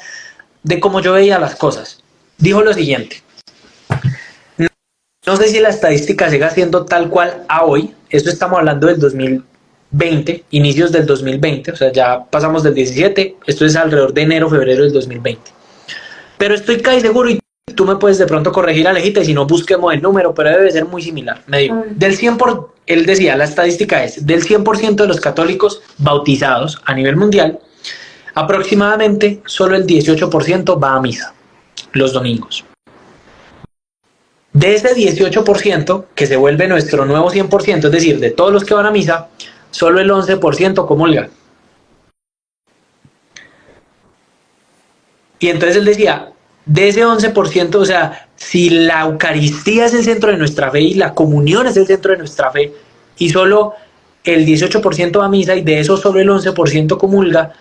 de cómo yo veía las cosas. Dijo lo siguiente: no sé si la estadística siga siendo tal cual a hoy, esto estamos hablando del 2020, inicios del 2020, o sea, ya pasamos del 17, esto es alrededor de enero, febrero del 2020. Pero estoy casi seguro, y tú me puedes de pronto corregir, Alejita, y si no, busquemos el número, pero debe ser muy similar. Me dijo, él decía, la estadística es, del 100% de los católicos bautizados a nivel mundial, aproximadamente solo el 18% va a misa los domingos. De ese 18% que se vuelve nuestro nuevo 100%, es decir, de todos los que van a misa, solo el 11% comulga. Y entonces él decía, de ese 11%, o sea, si la Eucaristía es el centro de nuestra fe y la comunión es el centro de nuestra fe, y solo el 18% va a misa y de eso solo el 11% comulga,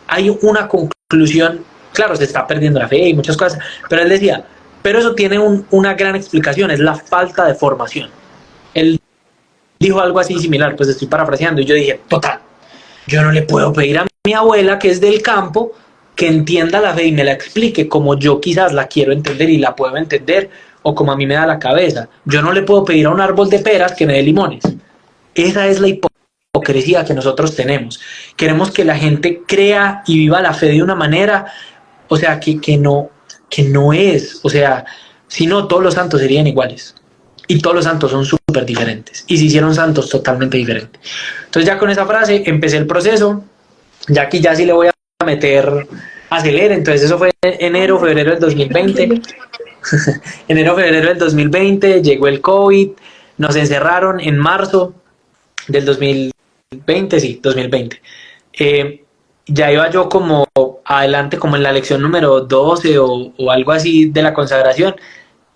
hay una conclusión. Claro, se está perdiendo la fe y muchas cosas, pero él decía, pero eso tiene una gran explicación, es la falta de formación. Él dijo algo así similar, pues estoy parafraseando, y yo dije, total, yo no le puedo pedir a mi abuela, que es del campo, que entienda la fe y me la explique como yo quizás la quiero entender y la puedo entender, o como a mí me da la cabeza. Yo no le puedo pedir a un árbol de peras que me dé limones. Esa es la hipocresía que nosotros tenemos. Queremos que la gente crea y viva la fe de una manera, o sea, que no es, o sea, si no, todos los santos serían iguales. Y todos los santos son súper diferentes. Y se hicieron santos totalmente diferentes. Entonces ya con esa frase empecé el proceso. Ya aquí ya sí le voy a meter acelera. Entonces eso fue enero, febrero del 2020. Enero, febrero del 2020. Llegó el COVID. Nos encerraron en marzo del 2020. Sí, 2020. Ya iba yo como adelante, como en la lección número 12 o algo así de la consagración,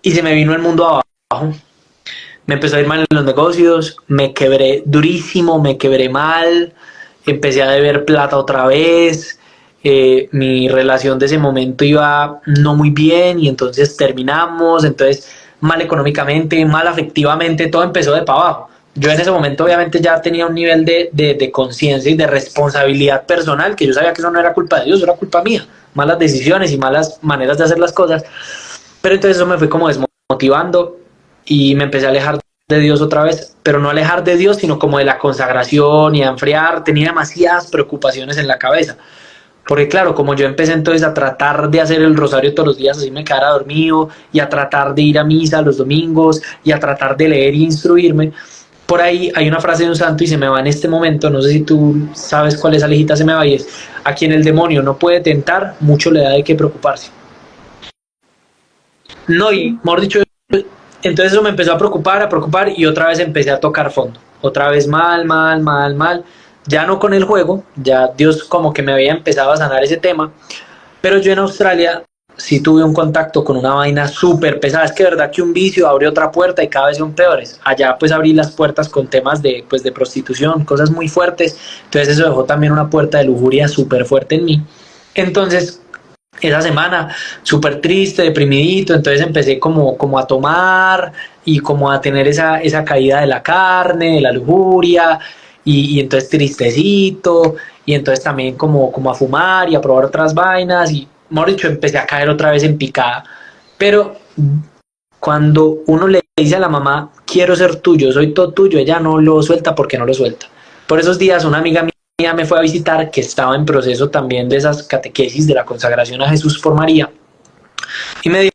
y se me vino el mundo abajo. Me empezó a ir mal en los negocios, me quebré durísimo, me quebré mal, empecé a deber plata otra vez, mi relación de ese momento iba no muy bien y entonces terminamos, entonces mal económicamente, mal afectivamente, todo empezó de para abajo. Yo en ese momento obviamente ya tenía un nivel de conciencia y de responsabilidad personal, que yo sabía que eso no era culpa de Dios, era culpa mía, malas decisiones y malas maneras de hacer las cosas, pero entonces eso me fue como desmotivando y me empecé a alejar de Dios otra vez, pero no alejar de Dios, sino como de la consagración y a enfriar. Tenía demasiadas preocupaciones en la cabeza, porque claro, como yo empecé entonces a tratar de hacer el rosario todos los días, así me quedara dormido, y a tratar de ir a misa los domingos, y a tratar de leer e instruirme. Por ahí hay una frase de un santo y se me va en este momento, no sé si tú sabes cuál es, Alejita, se me va, y es: a quien el demonio no puede tentar, mucho le da de qué preocuparse. No, y mejor dicho, entonces eso me empezó a preocupar y otra vez empecé a tocar fondo. Otra vez mal, mal, mal, mal. Ya no con el juego, ya Dios como que me había empezado a sanar ese tema, pero yo en Australia sí tuve un contacto con una vaina súper pesada. Es que de verdad que un vicio abre otra puerta y cada vez son peores. Allá pues abrí las puertas con temas de, pues, de prostitución, cosas muy fuertes. Entonces eso dejó también una puerta de lujuria súper fuerte en mí. Entonces esa semana súper triste, deprimidito, entonces empecé como a tomar y como a tener esa caída de la carne, de la lujuria, y entonces tristecito, y entonces también como a fumar y a probar otras vainas, y mejor dicho, empecé a caer otra vez en picada. Pero cuando uno le dice a la mamá, quiero ser tuyo, soy todo tuyo, ella no lo suelta porque no lo suelta. Por esos días una amiga mía me fue a visitar que estaba en proceso también de esas catequesis de la consagración a Jesús por María y me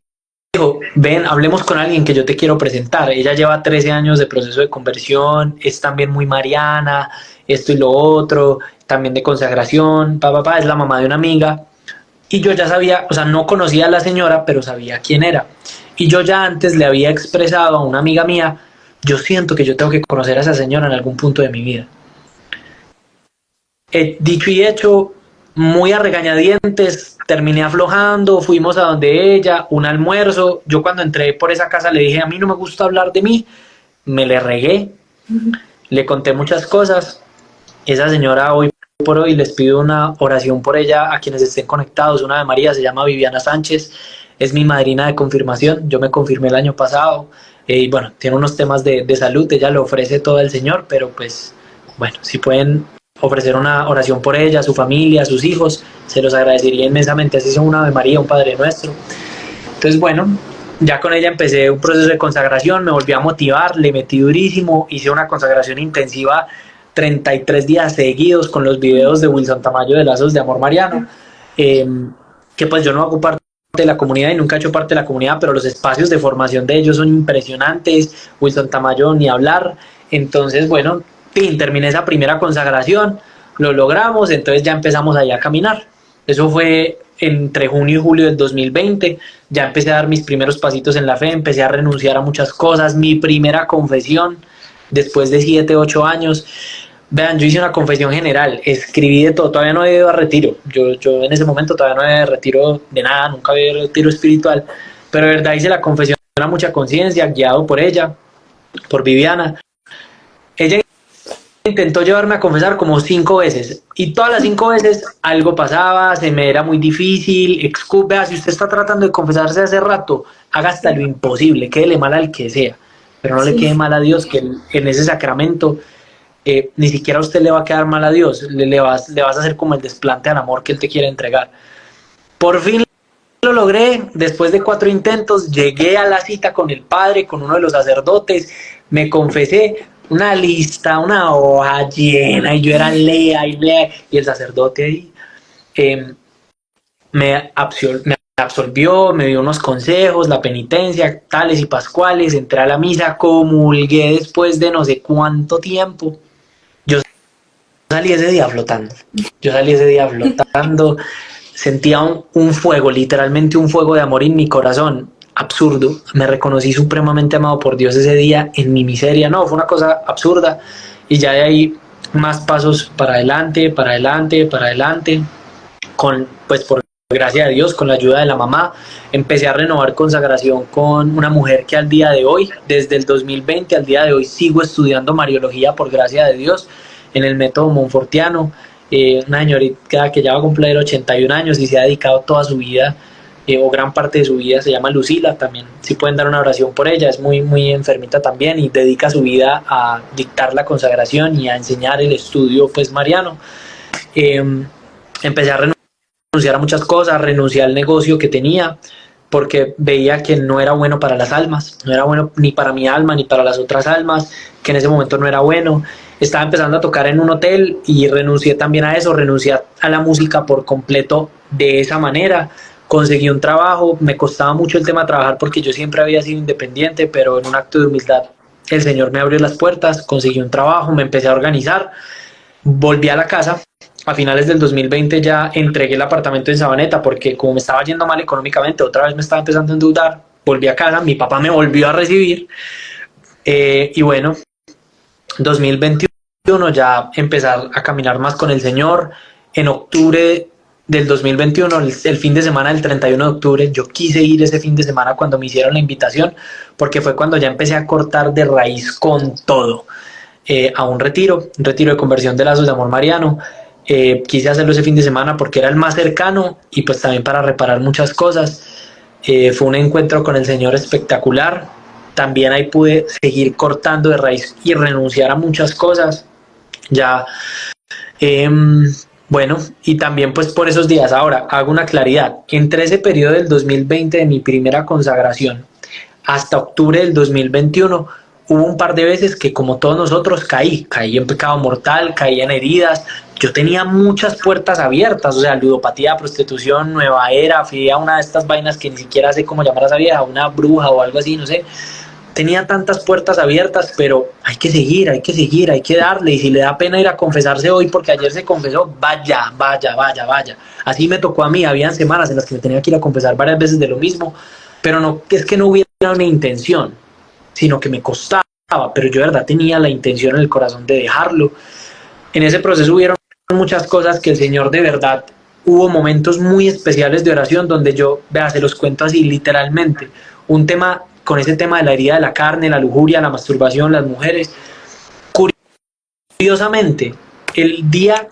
dijo, ven, hablemos con alguien que yo te quiero presentar. Ella lleva 13 años de proceso de conversión, es también muy mariana, esto y lo otro, también de consagración, es la mamá de una amiga. Y yo ya sabía, o sea, no conocía a la señora, pero sabía quién era. Y yo ya antes le había expresado a una amiga mía, yo siento que yo tengo que conocer a esa señora en algún punto de mi vida. Dicho y hecho, muy a regañadientes, terminé aflojando, fuimos a donde ella, un almuerzo. Yo cuando entré por esa casa le dije, a mí no me gusta hablar de mí, me le regué, le conté muchas cosas. Esa señora hoy por hoy les pido una oración por ella a quienes estén conectados. Una de María se llama Viviana Sánchez, es mi madrina de confirmación. Yo me confirmé el año pasado y bueno, tiene unos temas de salud, ella le ofrece todo al Señor, pero pues bueno, si pueden ofrecer una oración por ella, su familia, sus hijos, se los agradecería inmensamente. Así son una Ave María, un Padre Nuestro. Entonces bueno, ya con ella empecé un proceso de consagración, me volví a motivar, le metí durísimo, hice una consagración intensiva 33 días seguidos con los videos de Wilson Tamayo de Lazos de Amor Mariano, que pues yo no hago parte de la comunidad y nunca he hecho parte de la comunidad, pero los espacios de formación de ellos son impresionantes. Wilson Tamayo ni hablar. Entonces bueno, terminé esa primera consagración, lo logramos, entonces ya empezamos allá a caminar. Eso fue entre junio y julio del 2020, ya empecé a dar mis primeros pasitos en la fe, empecé a renunciar a muchas cosas, mi primera confesión después de 7, 8 años. Vean, yo hice una confesión general, escribí de todo, todavía no había ido a retiro, yo en ese momento todavía no había retiro de nada, nunca había retiro espiritual, pero de verdad hice la confesión a mucha conciencia, guiado por ella, por Viviana. Ella intentó llevarme a confesar como 5 veces y todas las 5 veces algo pasaba, se me era muy difícil. Vea, si usted está tratando de confesarse hace rato, haga hasta lo imposible, quédele mal al que sea, pero no le quede mal a Dios, que en ese sacramento ni siquiera a usted le va a quedar mal a Dios, le vas a hacer como el desplante al amor que Él te quiere entregar. Por fin lo logré, después de 4 intentos, llegué a la cita con el padre, con uno de los sacerdotes, me confesé, una lista, una hoja llena, y yo era lea y lea, y el sacerdote ahí me absolvió, me dio unos consejos, la penitencia, tales y pascuales, entré a la misa, comulgué después de no sé cuánto tiempo. Yo salí ese día flotando, sentía un fuego, literalmente un fuego de amor en mi corazón, absurdo. Me reconocí supremamente amado por Dios ese día en mi miseria. No, fue una cosa absurda. Y ya de ahí más pasos para adelante, para adelante, para adelante. Pues por gracia de Dios, con la ayuda de la mamá, empecé a renovar consagración con una mujer que al día de hoy, desde el 2020 al día de hoy, sigo estudiando Mariología por gracia de Dios en el método monfortiano. Una señorita que ya va a cumplir 81 años y se ha dedicado toda su vida o gran parte de su vida, se llama Lucila también. Si pueden dar una oración por ella, es muy, muy enfermita también y dedica su vida a dictar la consagración y a enseñar el estudio pues mariano. Empecé a renunciar a muchas cosas, renuncié al negocio que tenía porque veía que no era bueno para las almas, no era bueno ni para mi alma ni para las otras almas, que en ese momento no era bueno. Estaba empezando a tocar en un hotel y renuncié también a eso, renuncié a la música por completo de esa manera. Conseguí un trabajo, me costaba mucho el tema de trabajar porque yo siempre había sido independiente, pero en un acto de humildad el Señor me abrió las puertas, conseguí un trabajo, me empecé a organizar, volví a la casa. A finales del 2020 ya entregué el apartamento en Sabaneta porque como me estaba yendo mal económicamente, otra vez me estaba empezando a endeudar. volví a casa, mi papá me volvió a recibir, y bueno, 2021 ya empezar a caminar más con el Señor. En octubre del 2021, el fin de semana del 31 de octubre, yo quise ir ese fin de semana cuando me hicieron la invitación, porque fue cuando ya empecé a cortar de raíz con todo, a un retiro de conversión de lazos de amor mariano. Quise hacerlo ese fin de semana porque era el más cercano y pues también para reparar muchas cosas. Fue un encuentro con el Señor espectacular. También ahí pude seguir cortando de raíz y renunciar a muchas cosas. Ya, bueno, y también pues por esos días. Ahora, hago una claridad. Entre ese periodo del 2020 de mi primera consagración hasta octubre del 2021, hubo un par de veces que como todos nosotros caí en pecado mortal, caí en heridas. Yo tenía muchas puertas abiertas, o sea, ludopatía, prostitución, nueva era, fui a una de estas vainas que ni siquiera sé cómo llamar a esa vieja, una bruja o algo así, no sé. Tenía tantas puertas abiertas, pero hay que seguir, hay que seguir, hay que darle. Y si le da pena ir a confesarse hoy porque ayer se confesó, vaya, vaya, vaya, vaya. Así me tocó a mí, habían semanas en las que me tenía que ir a confesar varias veces de lo mismo, pero no es que no hubiera una intención, sino que me costaba, pero yo de verdad tenía la intención en el corazón de dejarlo. En ese proceso hubieron muchas cosas que el Señor de verdad, hubo momentos muy especiales de oración donde yo, vea, se los cuento así literalmente, un tema con ese tema de la herida de la carne, la lujuria, la masturbación, las mujeres. Curiosamente, el día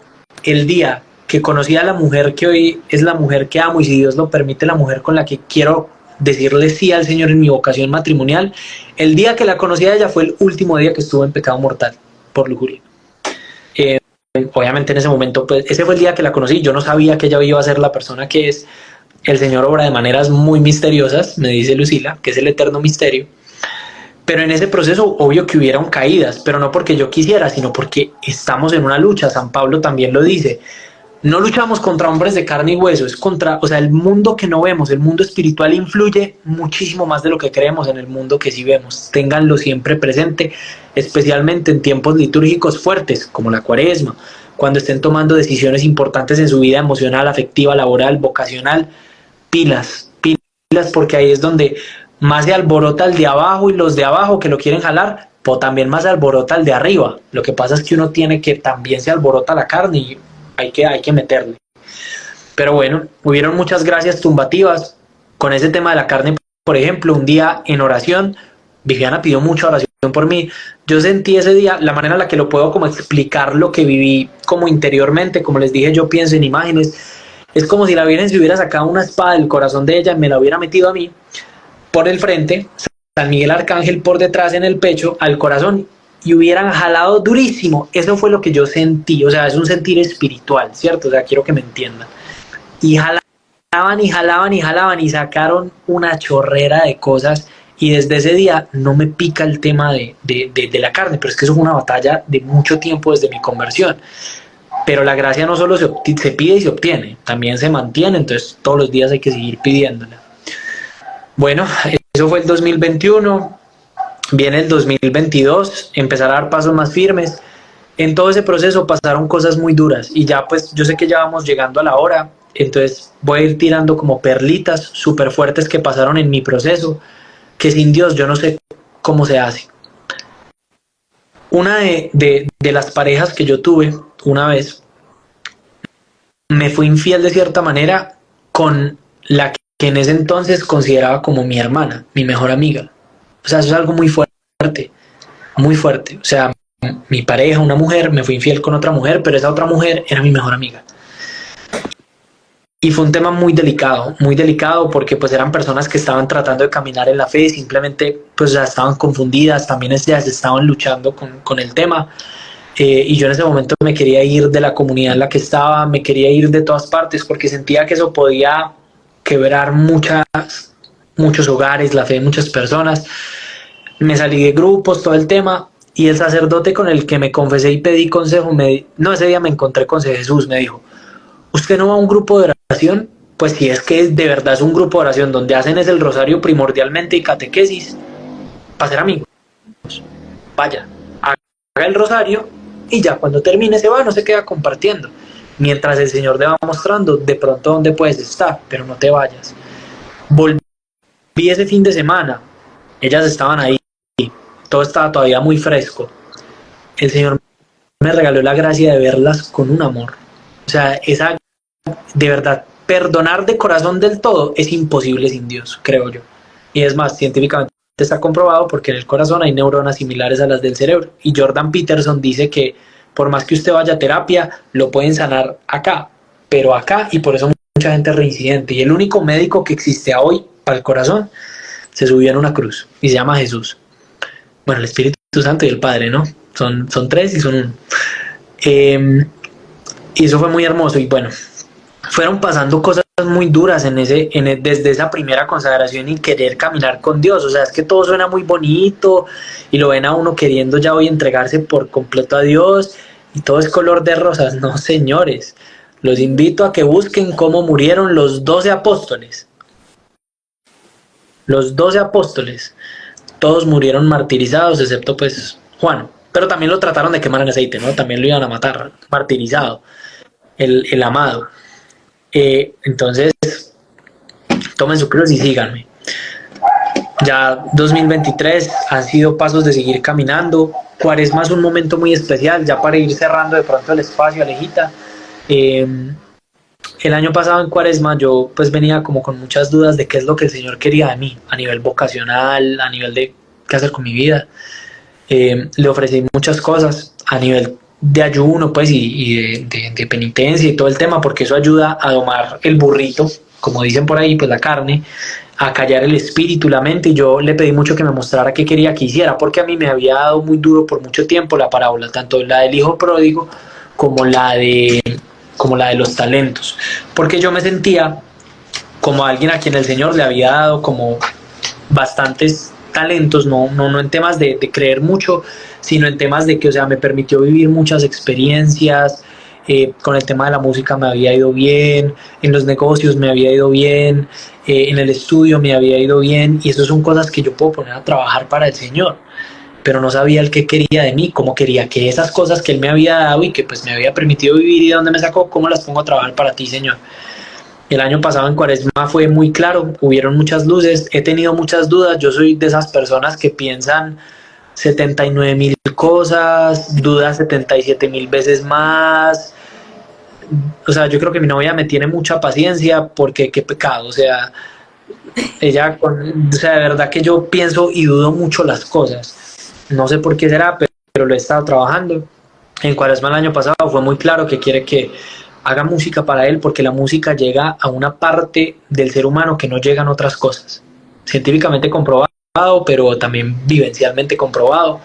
que conocí a la mujer que hoy es la mujer que amo y si Dios lo permite la mujer con la que quiero decirle sí al Señor en mi vocación matrimonial, el día que la conocí a ella fue el último día que estuve en pecado mortal por lujuria. Obviamente en ese momento, pues ese fue el día que la conocí, yo no sabía que ella iba a ser la persona que es. El Señor obra de maneras muy misteriosas, me dice Lucila, que es el eterno misterio. Pero en ese proceso, obvio que hubieron caídas, pero no porque yo quisiera, sino porque estamos en una lucha. San Pablo también lo dice. No luchamos contra hombres de carne y hueso, es contra, o sea, el mundo que no vemos, el mundo espiritual influye muchísimo más de lo que creemos en el mundo que sí vemos. Ténganlo siempre presente, especialmente en tiempos litúrgicos fuertes, como la Cuaresma, cuando estén tomando decisiones importantes en su vida emocional, afectiva, laboral, vocacional. Pilas, pilas, porque ahí es donde más se alborota el de abajo y los de abajo que lo quieren jalar, pero también más se alborota el de arriba. Lo que pasa es que uno tiene que también se alborota la carne y hay que meterle. Pero bueno, hubieron muchas gracias tumbativas con ese tema de la carne. Por ejemplo, un día en oración, Viviana pidió mucha oración por mí. Yo sentí ese día, la manera en la que lo puedo como explicar lo que viví como interiormente, como les dije, yo pienso en imágenes. Es como si la Virgen se hubiera sacado una espada del corazón de ella y me la hubiera metido a mí por el frente, San Miguel Arcángel por detrás en el pecho, al corazón, y hubieran jalado durísimo. Eso fue lo que yo sentí, o sea, es un sentir espiritual, ¿cierto? O sea, quiero que me entiendan. Y jalaban y jalaban y jalaban y sacaron una chorrera de cosas y desde ese día no me pica el tema de la carne, pero es que eso fue una batalla de mucho tiempo desde mi conversión. Pero la gracia no solo se pide y se obtiene, también se mantiene, entonces todos los días hay que seguir pidiéndola. Bueno, eso fue el 2021, viene el 2022, empezar a dar pasos más firmes. En todo ese proceso pasaron cosas muy duras y ya pues yo sé que ya vamos llegando a la hora, entonces voy a ir tirando como perlitas súper fuertes que pasaron en mi proceso, que sin Dios yo no sé cómo se hace. Una de las parejas que yo tuve una vez, me fui infiel de cierta manera con la que en ese entonces consideraba como mi hermana, mi mejor amiga. O sea, eso es algo muy fuerte, muy fuerte. O sea, mi pareja, una mujer, me fui infiel con otra mujer, pero esa otra mujer era mi mejor amiga. Y fue un tema muy delicado porque pues eran personas que estaban tratando de caminar en la fe, simplemente pues ya estaban confundidas, también ya estaban luchando con el tema. Y yo en ese momento me quería ir de la comunidad en la que estaba, me quería ir de todas partes porque sentía que eso podía quebrar muchos hogares, la fe de muchas personas. Me salí de grupos, todo el tema, y el sacerdote con el que me confesé y pedí consejo, ese día me encontré con Jesús, me dijo, ¿usted no va a un grupo de oración? Pues si es que de verdad es un grupo de oración donde hacen es el rosario primordialmente y catequesis, para ser amigos, vaya, haga el rosario y ya cuando termine se va, no se queda compartiendo. Mientras el Señor te va mostrando de pronto dónde puedes estar, pero no te vayas. Volví vi ese fin de semana, ellas estaban ahí, todo estaba todavía muy fresco. El Señor me regaló la gracia de verlas con un amor. O sea, esa, de verdad, perdonar de corazón del todo es imposible sin Dios, creo yo. Y es más, científicamente está comprobado porque en el corazón hay neuronas similares a las del cerebro. Y Jordan Peterson dice que por más que usted vaya a terapia, lo pueden sanar acá, pero acá, y por eso mucha gente es reincidente. Y el único médico que existe hoy para el corazón se subió en una cruz y se llama Jesús. Bueno, el Espíritu Santo y el Padre, ¿no? Son tres y son uno. Y eso fue muy hermoso. Y bueno, fueron pasando cosas muy duras desde esa primera consagración y querer caminar con Dios. O sea, es que todo suena muy bonito y lo ven a uno queriendo ya hoy entregarse por completo a Dios y todo es color de rosas. No, señores. Los invito a que busquen cómo murieron los 12 apóstoles. Los 12 apóstoles. Todos murieron martirizados, excepto pues Juan. Pero también lo trataron de quemar en aceite, ¿no? También lo iban a matar, martirizado, el amado. Entonces, tomen su cruz y síganme. Ya 2023 han sido pasos de seguir caminando. Cuaresma es un momento muy especial, ya para ir cerrando de pronto el espacio, Alejita. El año pasado en Cuaresma yo pues venía como con muchas dudas de qué es lo que el Señor quería de mí, a nivel vocacional, a nivel de qué hacer con mi vida. Le ofrecí muchas cosas a nivel de ayuno pues y de penitencia y todo el tema, porque eso ayuda a domar el burrito, como dicen por ahí, pues la carne, a callar el espíritu, la mente. Y yo le pedí mucho que me mostrara qué quería que hiciera, porque a mí me había dado muy duro por mucho tiempo la parábola, tanto la del hijo pródigo como la de los talentos, porque yo me sentía como alguien a quien el Señor le había dado como bastantes talentos, no en temas de creer mucho, sino en temas de que, o sea, me permitió vivir muchas experiencias. Con el tema de la música me había ido bien, en los negocios me había ido bien, en el estudio me había ido bien, y eso son cosas que yo puedo poner a trabajar para el Señor. Pero no sabía el qué quería de mí, cómo quería que esas cosas que Él me había dado y que pues me había permitido vivir y de dónde me sacó, cómo las pongo a trabajar para ti, Señor. El año pasado en Cuaresma fue muy claro, hubieron muchas luces, he tenido muchas dudas. Yo soy de esas personas que piensan 79.000 cosas, dudas 77.000 veces más. O sea, yo creo que mi novia me tiene mucha paciencia porque qué pecado, o sea, o sea, de verdad que yo pienso y dudo mucho las cosas. No sé por qué será, pero lo he estado trabajando. En Cuaresma el año pasado fue muy claro que quiere que haga música para él, porque la música llega a una parte del ser humano que no llegan otras cosas. Científicamente comprobado, pero también vivencialmente comprobado.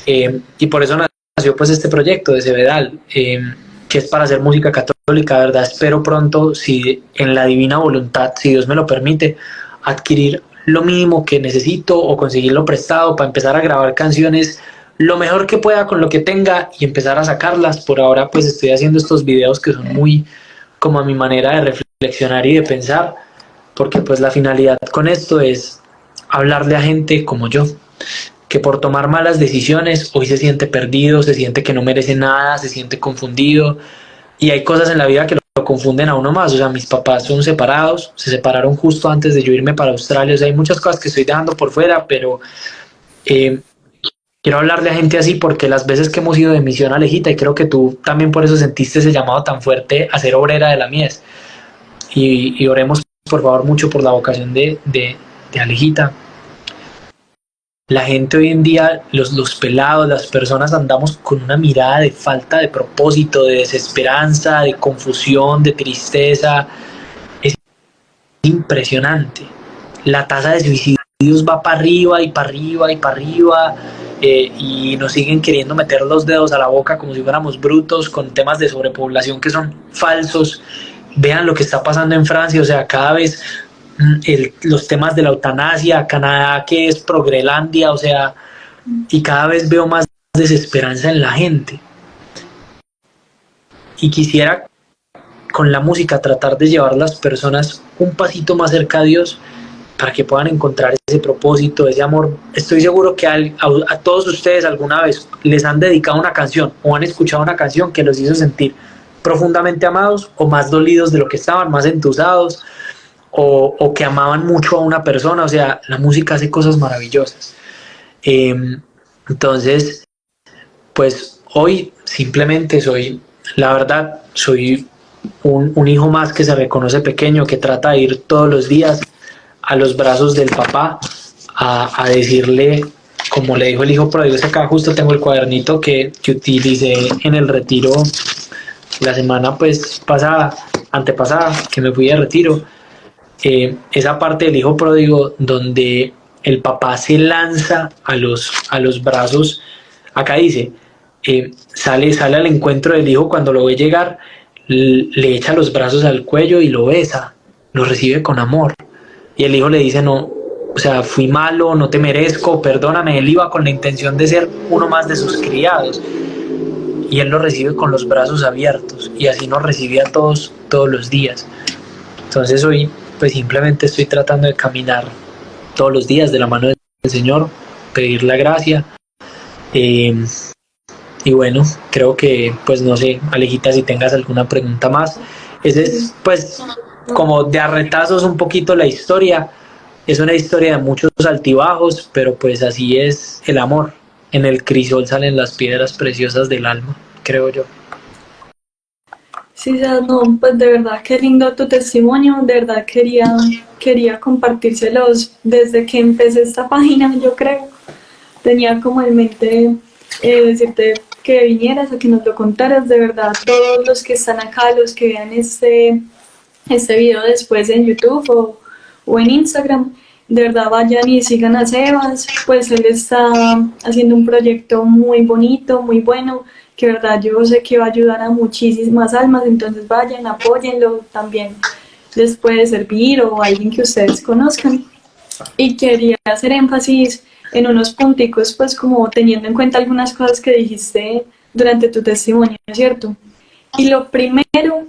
Y por eso nació pues este proyecto de Cebedal, que es para hacer música católica. De verdad espero pronto, si en la divina voluntad, si Dios me lo permite, adquirir lo mínimo que necesito o conseguirlo prestado para empezar a grabar canciones lo mejor que pueda con lo que tenga y empezar a sacarlas. Por ahora pues estoy haciendo estos videos que son muy como a mi manera de reflexionar y de pensar, porque pues la finalidad con esto es hablarle a gente como yo, que por tomar malas decisiones hoy se siente perdido, se siente que no merece nada, se siente confundido, y hay cosas en la vida que lo confunden a uno más. O sea, mis papás son separados, se separaron justo antes de yo irme para Australia. O sea, hay muchas cosas que estoy dejando por fuera, pero quiero hablarle a gente así porque las veces que hemos ido de misión, Alejita, y creo que tú también por eso sentiste ese llamado tan fuerte a ser obrera de la mies, y oremos por favor mucho por la vocación de Alejita. La gente hoy en día, los pelados, las personas, andamos con una mirada de falta de propósito, de desesperanza, de confusión, de tristeza. Es impresionante. La tasa de suicidios va para arriba y para arriba y para arriba, y nos siguen queriendo meter los dedos a la boca como si fuéramos brutos con temas de sobrepoblación que son falsos. Vean lo que está pasando en Francia, o sea, cada vez los temas de la eutanasia, Canadá que es progrelandia, o sea, y cada vez veo más desesperanza en la gente. Y quisiera con la música tratar de llevar a las personas un pasito más cerca a Dios para que puedan encontrar ese propósito, ese amor. Estoy seguro que a todos ustedes alguna vez les han dedicado una canción o han escuchado una canción que los hizo sentir profundamente amados o más dolidos de lo que estaban, más entusados, o que amaban mucho a una persona. O sea, la música hace cosas maravillosas. Entonces, pues hoy simplemente soy, la verdad, soy un hijo más que se reconoce pequeño, que trata de ir todos los días a los brazos del papá a decirle, como le dijo el hijo pródigo. Acá justo tengo el cuadernito que utilicé en el retiro la semana pues pasada, antepasada, que me fui de retiro. Esa parte del hijo pródigo donde el papá se lanza a los brazos. Acá dice, sale al encuentro del hijo cuando lo ve llegar, le echa los brazos al cuello y lo besa, lo recibe con amor. Y el hijo le dice, no, o sea, fui malo, no te merezco, perdóname. Él iba con la intención de ser uno más de sus criados. Y él lo recibe con los brazos abiertos. Y así nos recibe a todos los días. Entonces hoy, pues simplemente estoy tratando de caminar todos los días de la mano del Señor, pedir la gracia. Y bueno, creo que, pues no sé, Alejita, si tengas alguna pregunta más. Ese es, pues, como de arretazos un poquito la historia. Es una historia de muchos altibajos, pero pues así es el amor. En el crisol salen las piedras preciosas del alma, creo yo. Sí, no, pues de verdad, qué lindo tu testimonio, de verdad quería compartírselos desde que empecé esta página, yo creo. Tenía como en mente decirte que vinieras a que nos lo contaras, de verdad, todos los que están acá, los que vean este video después en YouTube o en Instagram, de verdad vayan y sigan a Sebas, pues él está haciendo un proyecto muy bonito, muy bueno, que de verdad yo sé que va a ayudar a muchísimas almas, entonces vayan, apóyenlo, también les puede servir o alguien que ustedes conozcan. Y quería hacer énfasis en unos punticos, pues como teniendo en cuenta algunas cosas que dijiste durante tu testimonio, ¿cierto? Y lo primero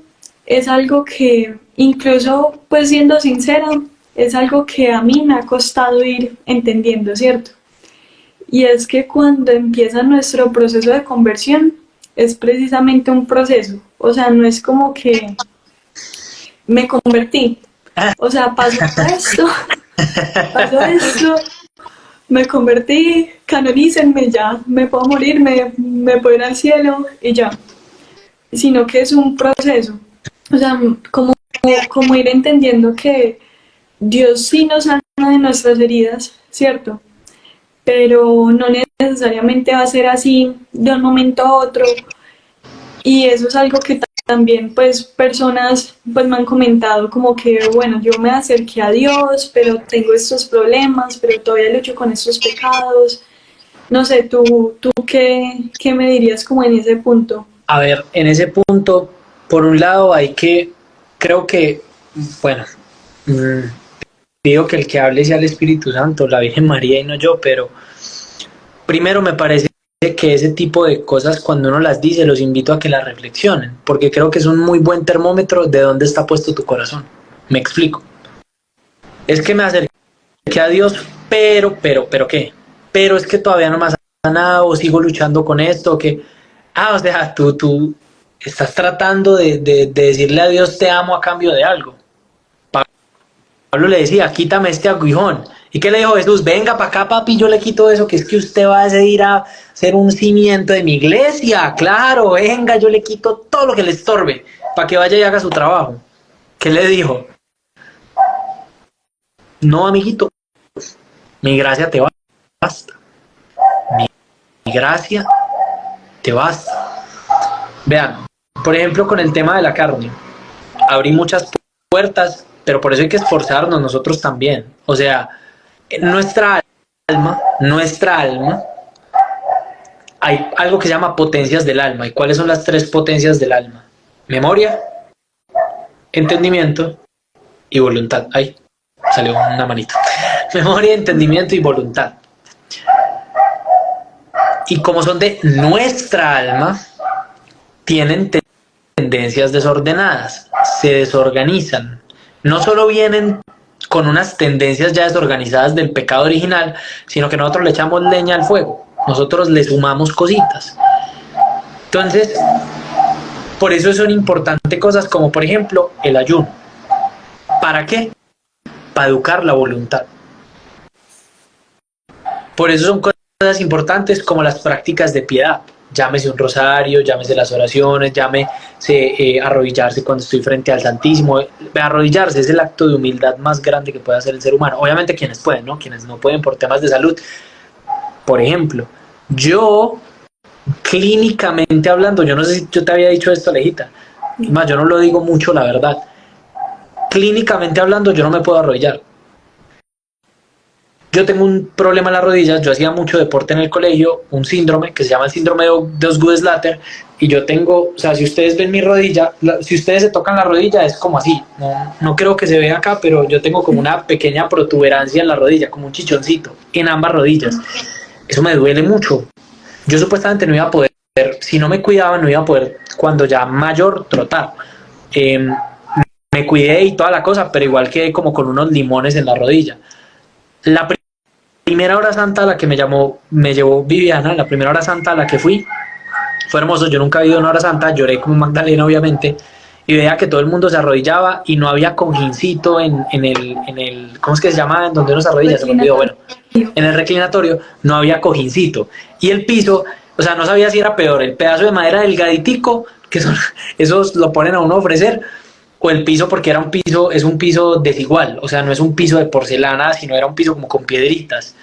es algo que, incluso pues siendo sincera, es algo que a mí me ha costado ir entendiendo, ¿cierto? Y es que cuando empieza nuestro proceso de conversión, es precisamente un proceso. O sea, no es como que me convertí. O sea, pasó esto, me convertí, canonícenme ya, me puedo morir, me puedo ir al cielo y ya. Sino que es un proceso. O sea, como ir entendiendo que Dios sí nos sana de nuestras heridas, ¿cierto? Pero no necesariamente va a ser así de un momento a otro. Y eso es algo que también pues personas pues me han comentado como que bueno, yo me acerqué a Dios, pero tengo estos problemas, pero todavía lucho con estos pecados. No sé, ¿tú qué me dirías como en ese punto? A ver, en ese punto, por un lado hay que, creo que, bueno, pido que el que hable sea el Espíritu Santo, la Virgen María y no yo, pero primero me parece que ese tipo de cosas cuando uno las dice los invito a que las reflexionen, porque creo que es un muy buen termómetro de dónde está puesto tu corazón. Me explico. Es que me acerqué a Dios, pero ¿qué? Pero es que todavía no me ha sanado, o sigo luchando con esto, que, o sea, tú estás tratando de decirle a Dios te amo a cambio de algo. Pablo le decía, quítame este aguijón. ¿Y qué le dijo Jesús? Venga para acá, papi, yo le quito eso, que es que usted va a decidir a ser un cimiento de mi iglesia. Claro, venga, yo le quito todo lo que le estorbe para que vaya y haga su trabajo. ¿Qué le dijo? No, amiguito, mi gracia te basta. Mi gracia te basta. Vean, por ejemplo, con el tema de la carne, abrí muchas puertas, pero por eso hay que esforzarnos nosotros también. O sea, nuestra alma, hay algo que se llama potencias del alma. ¿Y cuáles son las tres potencias del alma? Memoria, entendimiento y voluntad. Ahí salió una manita. Memoria, entendimiento y voluntad. Y como son de nuestra alma, tienen tendencias desordenadas, se desorganizan. No solo vienen con unas tendencias ya desorganizadas del pecado original, sino que nosotros le echamos leña al fuego, nosotros le sumamos cositas. Entonces, por eso son importantes cosas como por ejemplo el ayuno. ¿Para qué? para educar la voluntad. Por eso son cosas importantes como las prácticas de piedad. Llámese un rosario, llámese las oraciones, llámese arrodillarse cuando estoy frente al Santísimo. Arrodillarse es el acto de humildad más grande que puede hacer el ser humano. Obviamente quienes pueden, ¿no? Quienes no pueden por temas de salud. Por ejemplo, yo, clínicamente hablando, yo no sé si yo te había dicho esto, Alejita, más yo no lo digo mucho, la verdad. Clínicamente hablando, yo no me puedo arrodillar. Yo tengo un problema en las rodillas, yo hacía mucho deporte en el colegio, un síndrome que se llama el síndrome de Osgood-Schlatter, y yo tengo, o sea, si ustedes ven mi rodilla, si ustedes se tocan la rodilla es como así, no creo que se vea acá, pero yo tengo como una pequeña protuberancia en la rodilla, como un chichoncito en ambas rodillas. Eso me duele mucho. Yo supuestamente no iba a poder, si no me cuidaba, no iba a poder cuando ya mayor trotar. Me cuidé y toda la cosa, pero igual quedé como con unos limones en la rodilla. La primera hora santa a la que me llevó Viviana, la primera hora santa a la que fui, fue hermoso. Yo nunca había ido a una hora santa, lloré como Magdalena, obviamente, y veía que todo el mundo se arrodillaba y no había cojincito en el, ¿cómo es que se llama? En donde uno se arrodilla, se me olvidó, bueno, en el reclinatorio no había cojincito. Y el piso, o sea, no sabía si era peor, el pedazo de madera delgaditico, que son, esos lo ponen a uno a ofrecer, o el piso, porque era un piso, es un piso desigual, o sea, no es un piso de porcelana, sino era un piso como con piedritas.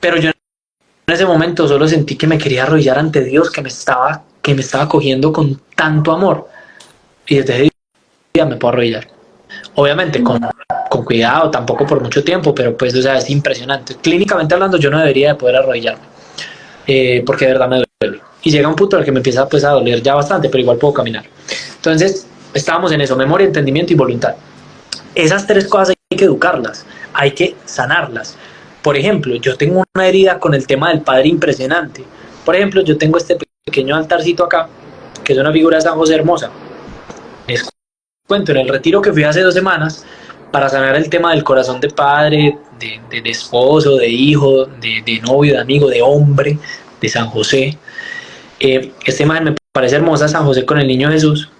Pero yo en ese momento solo sentí que me quería arrodillar ante Dios, que me estaba cogiendo con tanto amor. Y desde ese día me puedo arrodillar. Obviamente con cuidado, tampoco por mucho tiempo, pero pues, o sea, es impresionante. Clínicamente hablando, yo no debería de poder arrodillarme, porque de verdad me duele. Y llega un punto en el que me empieza pues, a doler ya bastante, pero igual puedo caminar. Entonces, estábamos en eso, memoria, entendimiento y voluntad. Esas tres cosas hay que educarlas, hay que sanarlas. Por ejemplo, yo tengo una herida con el tema del Padre impresionante. Por ejemplo, yo tengo este pequeño altarcito acá, que es una figura de San José hermosa. Les cuento, en el retiro que fui hace 2 semanas, para sanar el tema del corazón de padre, de esposo, de hijo, de novio, de amigo, de hombre, de San José. Esta imagen me parece hermosa, San José con el niño Jesús.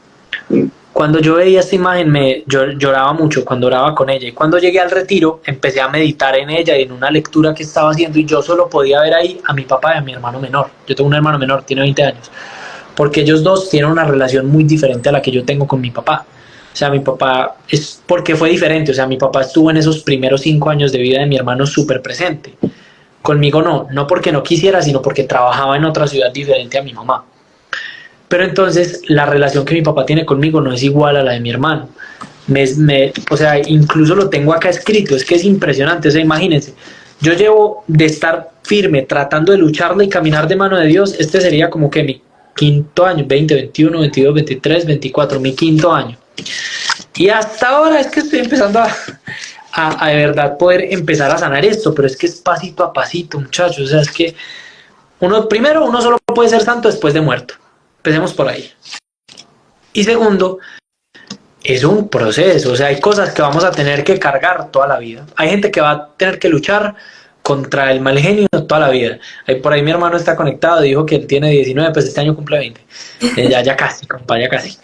Cuando yo veía esta imagen yo lloraba mucho cuando oraba con ella, y cuando llegué al retiro empecé a meditar en ella y en una lectura que estaba haciendo, y yo solo podía ver ahí a mi papá y a mi hermano menor. Yo tengo un hermano menor, tiene 20 años, porque ellos dos tienen una relación muy diferente a la que yo tengo con mi papá. O sea, mi papá es porque fue diferente, o sea, mi papá estuvo en esos primeros 5 años de vida de mi hermano súper presente. Conmigo no porque no quisiera, sino porque trabajaba en otra ciudad diferente a mi mamá. Pero entonces la relación que mi papá tiene conmigo no es igual a la de mi hermano. O sea, incluso lo tengo acá escrito, es que es impresionante. O sea, imagínense, yo llevo de estar firme, tratando de lucharla y caminar de mano de Dios, este sería como que mi 5.º año, 20, 21, 22, 23, 24, mi 5.º año. Y hasta ahora es que estoy empezando a de verdad poder empezar a sanar esto, pero es que es pasito a pasito, muchachos. O sea, es que primero, uno solo puede ser santo después de muerto. Empecemos por ahí. Y segundo, es un proceso, o sea, hay cosas que vamos a tener que cargar toda la vida. Hay gente que va a tener que luchar contra el mal genio toda la vida. Por ahí mi hermano está conectado, dijo que él tiene 19, pues este año cumple 20. Ya casi, compa, ya casi.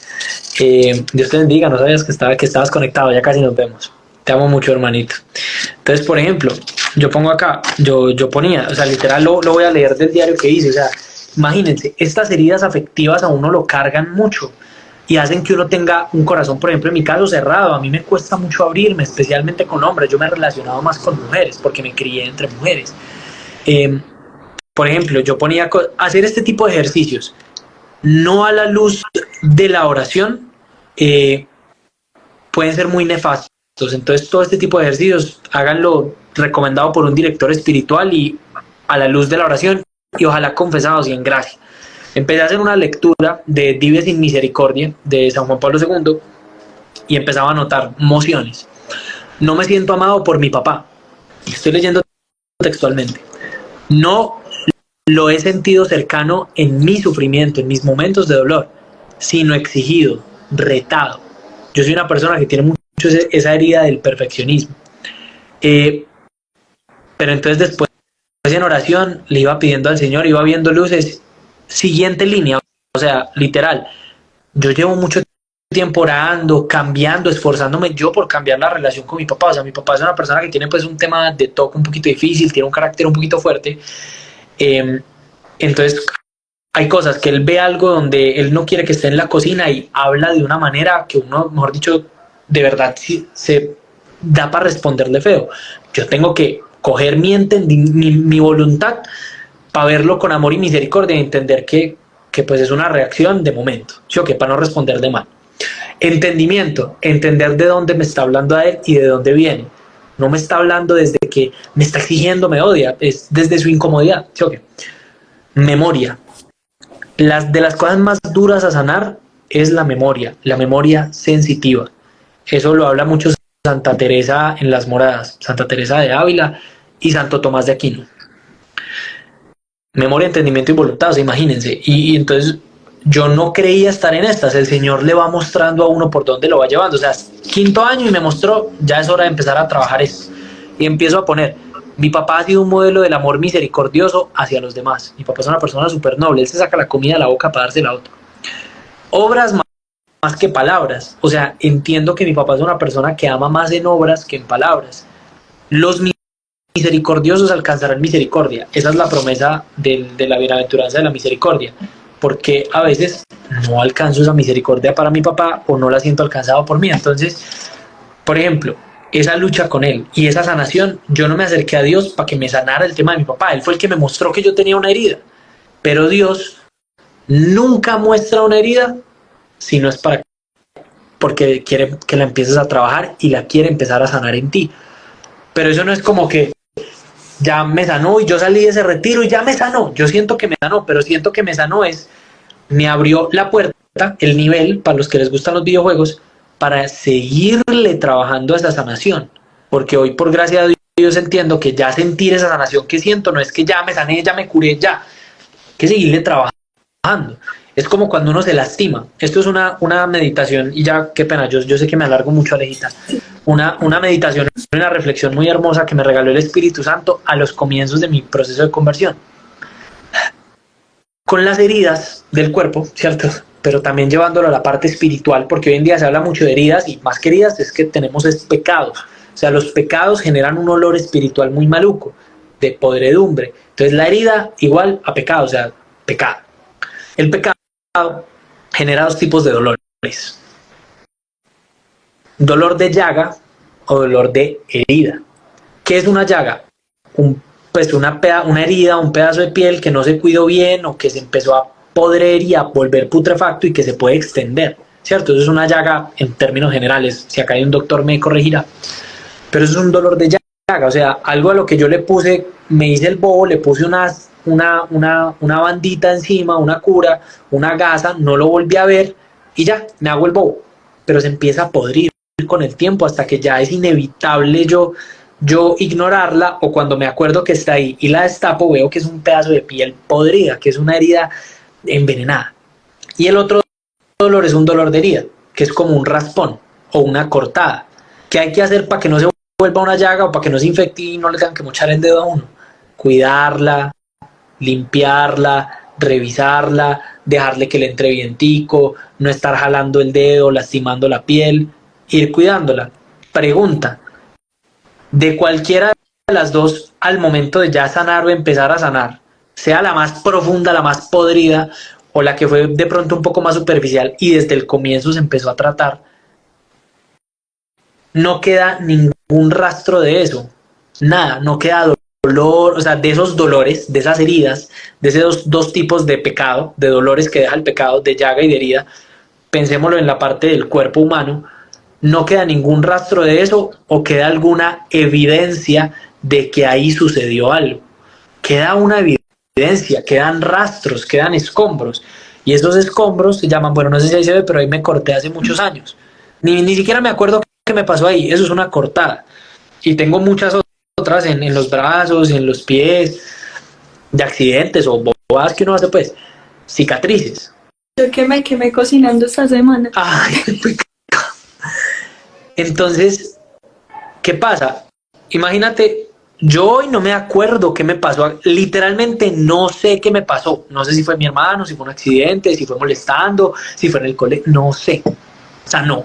Dios te bendiga, no sabías que estabas conectado, ya casi nos vemos. Te amo mucho, hermanito. Entonces, por ejemplo, yo pongo acá, yo ponía, o sea, literal lo voy a leer del diario que hice, o sea, imagínense, estas heridas afectivas a uno lo cargan mucho y hacen que uno tenga un corazón, por ejemplo, en mi caso, cerrado. A mí me cuesta mucho abrirme, especialmente con hombres. Yo me he relacionado más con mujeres porque me crié entre mujeres. Por ejemplo, yo ponía hacer este tipo de ejercicios, no a la luz de la oración, pueden ser muy nefastos. Entonces, todo este tipo de ejercicios, háganlo recomendado por un director espiritual y a la luz de la oración, y ojalá confesados y en gracia. Empecé a hacer una lectura de Dives sin Misericordia de San Juan Pablo II y empezaba a notar emociones. No me siento amado por mi papá. Estoy leyendo textualmente. No lo he sentido cercano en mi sufrimiento, en mis momentos de dolor, sino exigido, retado. Yo soy una persona que tiene mucho esa herida del perfeccionismo. Pero entonces después en oración le iba pidiendo al Señor, iba viendo luces. Siguiente línea, o sea, literal, yo llevo mucho tiempo orando, cambiando, esforzándome yo por cambiar la relación con mi papá. O sea, mi papá es una persona que tiene pues un tema de toque un poquito difícil, tiene un carácter un poquito fuerte. Entonces hay cosas que él ve algo donde él no quiere que esté en la cocina y habla de una manera que uno, mejor dicho, de verdad se da para responderle feo. Yo tengo que coger mi voluntad para verlo con amor y misericordia y entender que pues es una reacción de momento, ¿sí o qué? Para no responder de mal. Entendimiento, entender de dónde me está hablando a él y de dónde viene. No me está hablando desde que me está exigiendo, me odia, es desde su incomodidad, ¿sí o qué? Memoria. De las cosas más duras a sanar es la memoria sensitiva. Eso lo habla mucho Santa Teresa en las Moradas, Santa Teresa de Ávila y Santo Tomás de Aquino. Memoria, entendimiento y voluntad, o sea, imagínense. Y entonces yo no creía estar en estas. El Señor le va mostrando a uno por dónde lo va llevando. O sea, 5º año y me mostró, ya es hora de empezar a trabajar eso. Y empiezo a poner, mi papá ha sido un modelo del amor misericordioso hacia los demás. Mi papá es una persona súper noble, él se saca la comida de la boca para dársela a otro. Obras más que palabras. O sea, entiendo que mi papá es una persona que ama más en obras que en palabras. Los misericordiosos alcanzarán misericordia. Esa es la promesa de la bienaventuranza de la misericordia. Porque a veces no alcanzo esa misericordia para mi papá o no la siento alcanzado por mí. Entonces, por ejemplo, esa lucha con él y esa sanación, yo no me acerqué a Dios para que me sanara el tema de mi papá. Él fue el que me mostró que yo tenía una herida. Pero Dios nunca muestra una herida si no es porque quiere que la empieces a trabajar y la quiere empezar a sanar en ti. Pero eso no es como que ya me sanó y yo salí de ese retiro y ya me sanó. Yo siento que me sanó, pero siento que me sanó me abrió la puerta, el nivel, para los que les gustan los videojuegos, para seguirle trabajando a esa sanación. Porque hoy, por gracia de Dios, entiendo que ya sentir esa sanación que siento no es que ya me sané, ya me curé, ya. Hay que seguirle trabajando. Es como cuando uno se lastima. Esto es una meditación, y ya, qué pena, yo sé que me alargo mucho, Alejita. Una meditación, una reflexión muy hermosa que me regaló el Espíritu Santo a los comienzos de mi proceso de conversión. Con las heridas del cuerpo, ¿cierto? Pero también llevándolo a la parte espiritual, porque hoy en día se habla mucho de heridas, y más que heridas es que tenemos pecados. O sea, los pecados generan un olor espiritual muy maluco, de podredumbre. Entonces la herida igual a pecado, o sea, pecado. El pecado genera 2 tipos de dolores. Dolor de llaga o dolor de herida. ¿Qué es una llaga? Una herida, un pedazo de piel que no se cuidó bien o que se empezó a podrer y a volver putrefacto y que se puede extender, ¿cierto? Eso es una llaga en términos generales. Si acá hay un doctor me corregirá. Pero eso es un dolor de llaga, o sea, algo a lo que yo le puse, me hice el bobo, le puse una bandita encima, una cura, una gasa, no lo volví a ver y ya, me hago el bobo. Pero se empieza a podrir con el tiempo hasta que ya es inevitable yo ignorarla, o cuando me acuerdo que está ahí y la destapo veo que es un pedazo de piel podrida, que es una herida envenenada. Y el otro dolor es un dolor de herida, que es como un raspón o una cortada. ¿Qué hay que hacer para que no se vuelva una llaga o para que no se infecte y no le tengan que mochar el dedo a uno? Cuidarla, limpiarla, revisarla, dejarle que le entre vientico, no estar jalando el dedo, lastimando la piel, ir cuidándola. Pregunta, de cualquiera de las dos, al momento de ya sanar o empezar a sanar, sea la más profunda, la más podrida, o la que fue de pronto un poco más superficial y desde el comienzo se empezó a tratar, no queda ningún rastro de eso, nada, no queda dolor, o sea, de esos dolores, de esas heridas, de esos dos tipos de pecado, de dolores que deja el pecado, de llaga y de herida, pensémoslo en la parte del cuerpo humano, no queda ningún rastro de eso o queda alguna evidencia de que ahí sucedió algo. Queda una evidencia, quedan rastros, quedan escombros. Y esos escombros se llaman, bueno, no sé si ahí se ve, pero ahí me corté hace muchos años. Ni siquiera me acuerdo qué me pasó ahí, eso es una cortada. Y tengo muchas otras en los brazos, en los pies, de accidentes o bobadas que uno hace, pues, cicatrices. Yo que me quemé cocinando esta semana. Ay, entonces, ¿qué pasa? Imagínate, yo hoy no me acuerdo qué me pasó, literalmente no sé qué me pasó, no sé si fue mi hermano, si fue un accidente, si fue molestando, si fue en el colegio, no sé, sanó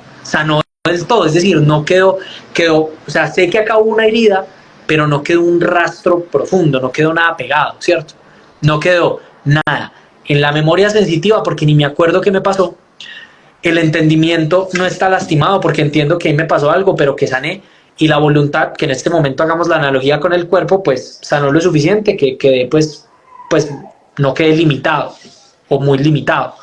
del todo, es decir, no quedó, o sea, sé que acá hubo una herida, pero no quedó un rastro profundo, no quedó nada pegado, ¿cierto? No quedó nada. En la memoria sensitiva, porque ni me acuerdo qué me pasó, el entendimiento no está lastimado porque entiendo que ahí me pasó algo, pero que sané, y la voluntad, que en este momento hagamos la analogía con el cuerpo, pues sanó lo suficiente que quedé, pues no quedé limitado o muy limitado.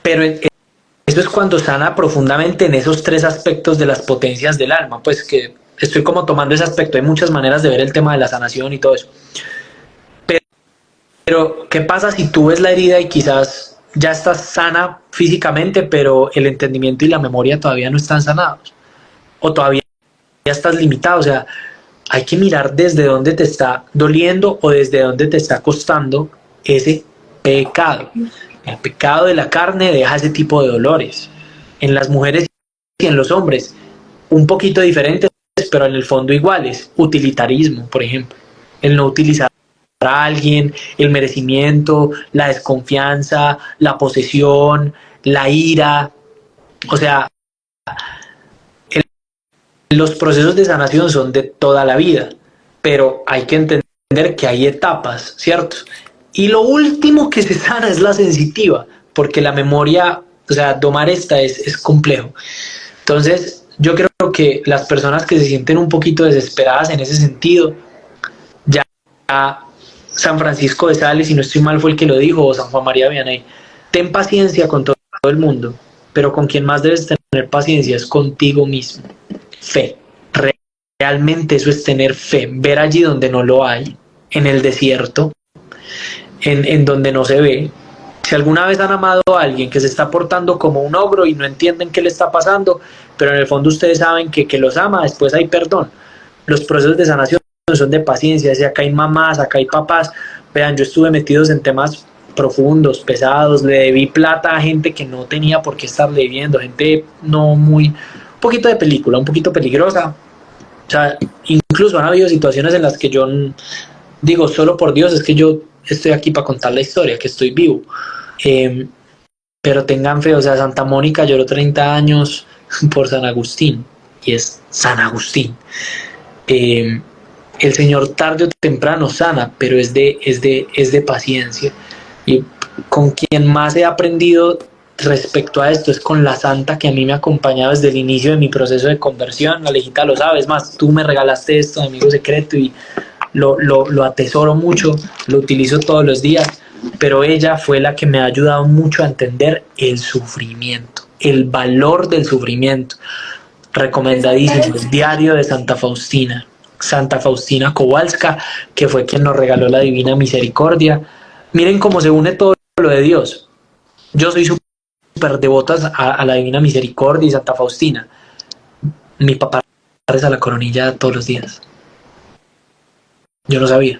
Pero eso es cuando sana profundamente en esos tres aspectos de las potencias del alma, pues que estoy como tomando ese aspecto. Hay muchas maneras de ver el tema de la sanación y todo eso. Pero ¿qué pasa si tú ves la herida y quizás ya estás sana físicamente, pero el entendimiento y la memoria todavía no están sanados? O todavía ya estás limitado. O sea, hay que mirar desde dónde te está doliendo o desde dónde te está costando ese pecado. El pecado de la carne deja ese tipo de dolores. En las mujeres y en los hombres, un poquito diferentes, pero en el fondo iguales. Utilitarismo, por ejemplo. El no utilizar a alguien, el merecimiento, la desconfianza, la posesión, la ira. O sea, los procesos de sanación son de toda la vida, pero hay que entender que hay etapas, ¿cierto? Y lo último que se sana es la sensitiva, porque la memoria, o sea, domar esta es complejo. Entonces, yo creo que las personas que se sienten un poquito desesperadas en ese sentido, ya San Francisco de Sales, si no estoy mal, fue el que lo dijo, o San Juan María Vianney, ten paciencia con todo el mundo, pero con quien más debes tener paciencia es contigo mismo. Fe. Realmente eso es tener fe, ver allí donde no lo hay, en el desierto, en donde no se ve. Si alguna vez han amado a alguien que se está portando como un ogro y no entienden qué le está pasando, pero en el fondo ustedes saben que los ama, después hay perdón. Los procesos de sanación son de paciencia, si acá hay mamás, acá hay papás. Vean, yo estuve metidos en temas profundos, pesados, le debí plata a gente que no tenía por qué estar debiendo, gente no muy, un poquito de película, un poquito peligrosa. O sea, incluso han habido situaciones en las que yo digo, solo por Dios, es que yo estoy aquí para contar la historia, que estoy vivo. Pero tengan fe, o sea, Santa Mónica lloró 30 años por San Agustín, y es San Agustín. El Señor tarde o temprano sana, pero es de paciencia. Y con quien más he aprendido respecto a esto es con la santa que a mí me ha acompañado desde el inicio de mi proceso de conversión. Alejita lo sabe, es más, tú me regalaste esto, amigo secreto, y lo atesoro mucho, lo utilizo todos los días, pero ella fue la que me ha ayudado mucho a entender el sufrimiento, el valor del sufrimiento. Recomendadísimo, el diario de Santa Faustina Kowalska, que fue quien nos regaló la Divina Misericordia. Miren cómo se une todo lo de Dios. Yo soy súper devota a la Divina Misericordia y Santa Faustina. Mi papá reza la coronilla todos los días. Yo no sabía.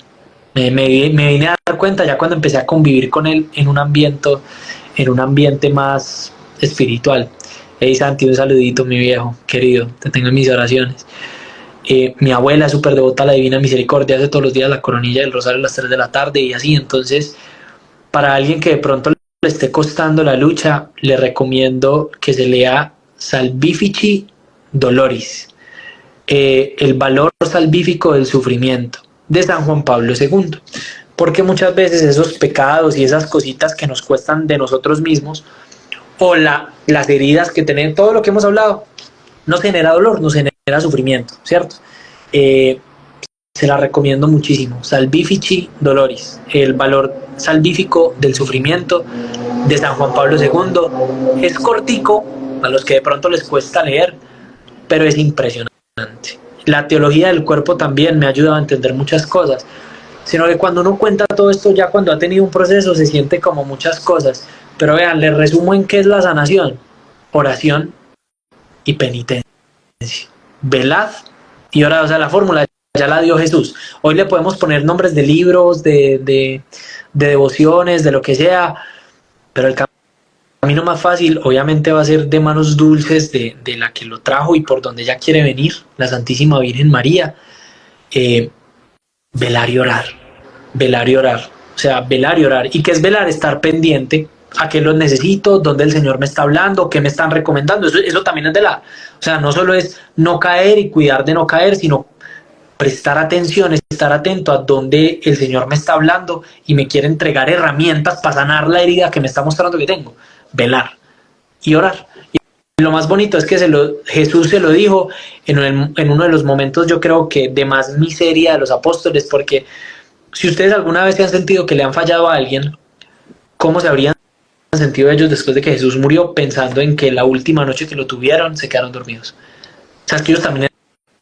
Me vine a dar cuenta ya cuando empecé a convivir con él en un ambiente más espiritual. Hey Santi, un saludito, mi viejo querido, te tengo en mis oraciones. Mi abuela es súper devota a la Divina Misericordia, hace todos los días la coronilla del rosario a las 3 de la tarde y así. Entonces, para alguien que de pronto le esté costando la lucha, le recomiendo que se lea Salvifici Doloris, el valor salvífico del sufrimiento, de San Juan Pablo II. Porque muchas veces esos pecados y esas cositas que nos cuestan de nosotros mismos, o las heridas que tenemos, todo lo que hemos hablado, nos genera dolor, nos genera sufrimiento, ¿cierto? Se la recomiendo muchísimo. Salvifici Doloris, el valor salvífico del sufrimiento, de San Juan Pablo II. Es cortico, a los que de pronto les cuesta leer, pero es impresionante. La teología del cuerpo también me ha ayudado a entender muchas cosas, sino que cuando uno cuenta todo esto, ya cuando ha tenido un proceso, se siente como muchas cosas. Pero vean, les resumo en qué es la sanación: oración y penitencia. Velad y orad. O sea, la fórmula ya la dio Jesús. Hoy le podemos poner nombres de libros, de devociones, de lo que sea, pero el camino más fácil obviamente va a ser de manos dulces de la que lo trajo y por donde ella quiere venir, la Santísima Virgen María. Velar y orar. Velar y orar. O sea, velar y orar. ¿Y qué es velar? Estar pendiente. a qué los necesito, dónde el Señor me está hablando, qué me están recomendando. Eso también es o sea, no solo es no caer y cuidar de no caer, sino prestar atención, estar atento a dónde el Señor me está hablando y me quiere entregar herramientas para sanar la herida que me está mostrando que tengo. Velar y orar. Y lo más bonito es que Jesús se lo dijo en uno de los momentos, yo creo que de más miseria de los apóstoles, porque si ustedes alguna vez se han sentido que le han fallado a alguien, ¿cómo se habrían sentido ellos después de que Jesús murió pensando en que la última noche que lo tuvieron se quedaron dormidos? O sea, es que ellos también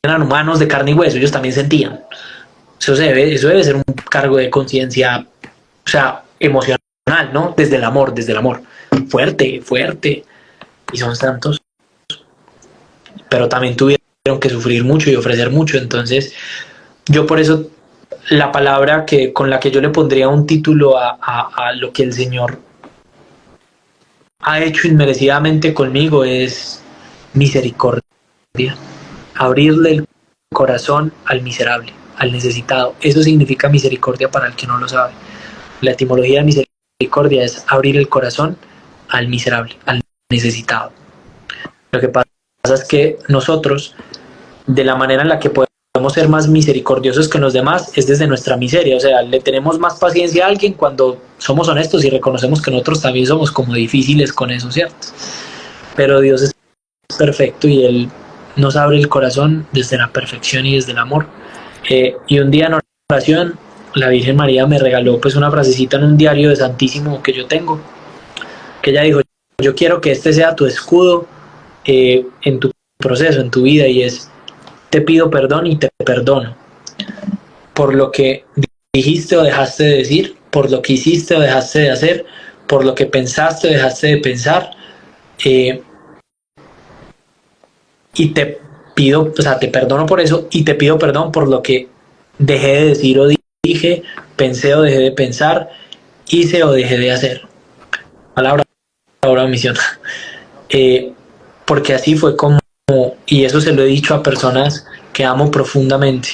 eran humanos de carne y hueso, ellos también sentían. Eso debe ser un cargo de conciencia, o sea, emocional, ¿no? Desde el amor. Fuerte, fuerte. Y son santos. Pero también tuvieron que sufrir mucho y ofrecer mucho. Entonces, yo por eso, la palabra con la que yo le pondría un título a lo que el Señor ha hecho inmerecidamente conmigo es misericordia. Abrirle el corazón al miserable, al necesitado. Eso significa misericordia para el que no lo sabe. La etimología de misericordia es abrir el corazón al miserable, al necesitado. Lo que pasa es que nosotros, de la manera en la que podemos ser más misericordiosos que los demás, es desde nuestra miseria. O sea, le tenemos más paciencia a alguien cuando somos honestos y reconocemos que nosotros también somos como difíciles con eso, ¿cierto? Pero Dios es perfecto y Él nos abre el corazón desde la perfección y desde el amor. Y un día en oración, la Virgen María me regaló pues una frasecita en un diario de Santísimo que yo tengo, que ella dijo: yo quiero que este sea tu escudo en tu proceso, en tu vida, y es: te pido perdón y te perdono por lo que dijiste o dejaste de decir, por lo que hiciste o dejaste de hacer, por lo que pensaste o dejaste de pensar, y te pido, o sea, te perdono por eso y te pido perdón por lo que dejé de decir o dije, pensé o dejé de pensar, hice o dejé de hacer. Palabra, palabra, omisión. Porque así fue como, y eso se lo he dicho a personas que amo profundamente.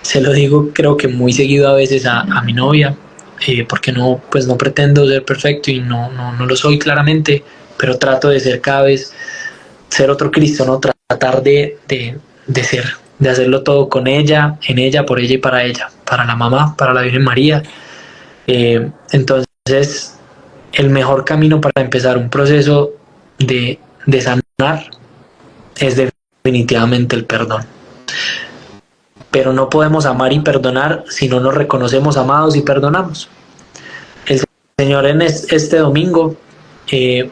Se lo digo, creo que muy seguido a veces a mi novia, porque no, pues no pretendo ser perfecto y no lo soy claramente, pero trato de ser cada vez, ser otro Cristo, ¿no? Tratar de ser, de hacerlo todo con ella, en ella, por ella y para ella, para la mamá, para la Virgen María. Entonces, el mejor camino para empezar un proceso de sanar es definitivamente el perdón. Pero no podemos amar y perdonar si no nos reconocemos amados y perdonamos. El Señor en este domingo,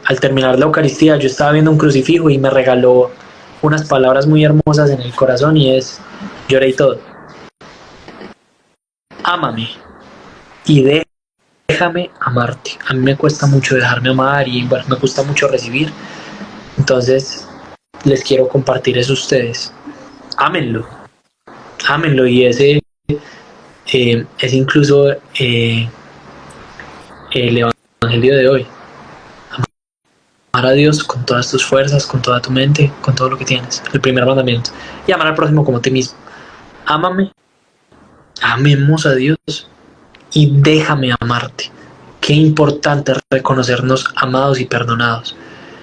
al terminar la Eucaristía, yo estaba viendo un crucifijo y me regaló unas palabras muy hermosas en el corazón, y es: lloré y todo. Ámame y déjame amarte. A mí me cuesta mucho dejarme amar y bueno, me gusta mucho recibir. Entonces, les quiero compartir eso a ustedes. Ámenlo. Ámenlo, y ese es incluso el evangelio de hoy. Amar a Dios con todas tus fuerzas, con toda tu mente, con todo lo que tienes. El primer mandamiento. Y amar al prójimo como a ti mismo. Ámame, amemos a Dios y déjame amarte. Qué importante reconocernos amados y perdonados.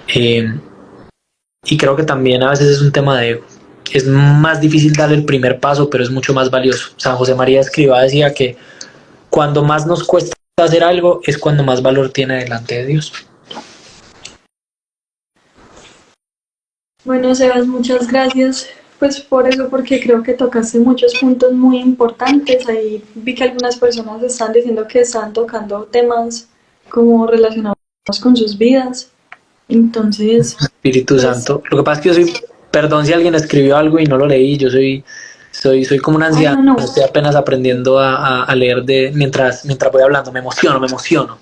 Y creo que también a veces es un tema de ego. Es más difícil dar el primer paso, pero es mucho más valioso. San José María Escrivá decía que cuando más nos cuesta hacer algo es cuando más valor tiene delante de Dios. Bueno, Sebas, muchas gracias pues por eso, porque creo que tocaste muchos puntos muy importantes. Ahí vi que algunas personas están diciendo que están tocando temas como relacionados con sus vidas. Entonces, Espíritu pues, Santo. Lo que pasa es que yo soy, perdón si alguien escribió algo y no lo leí, yo soy como un anciano, no. Estoy apenas aprendiendo a leer mientras voy hablando, me emociono.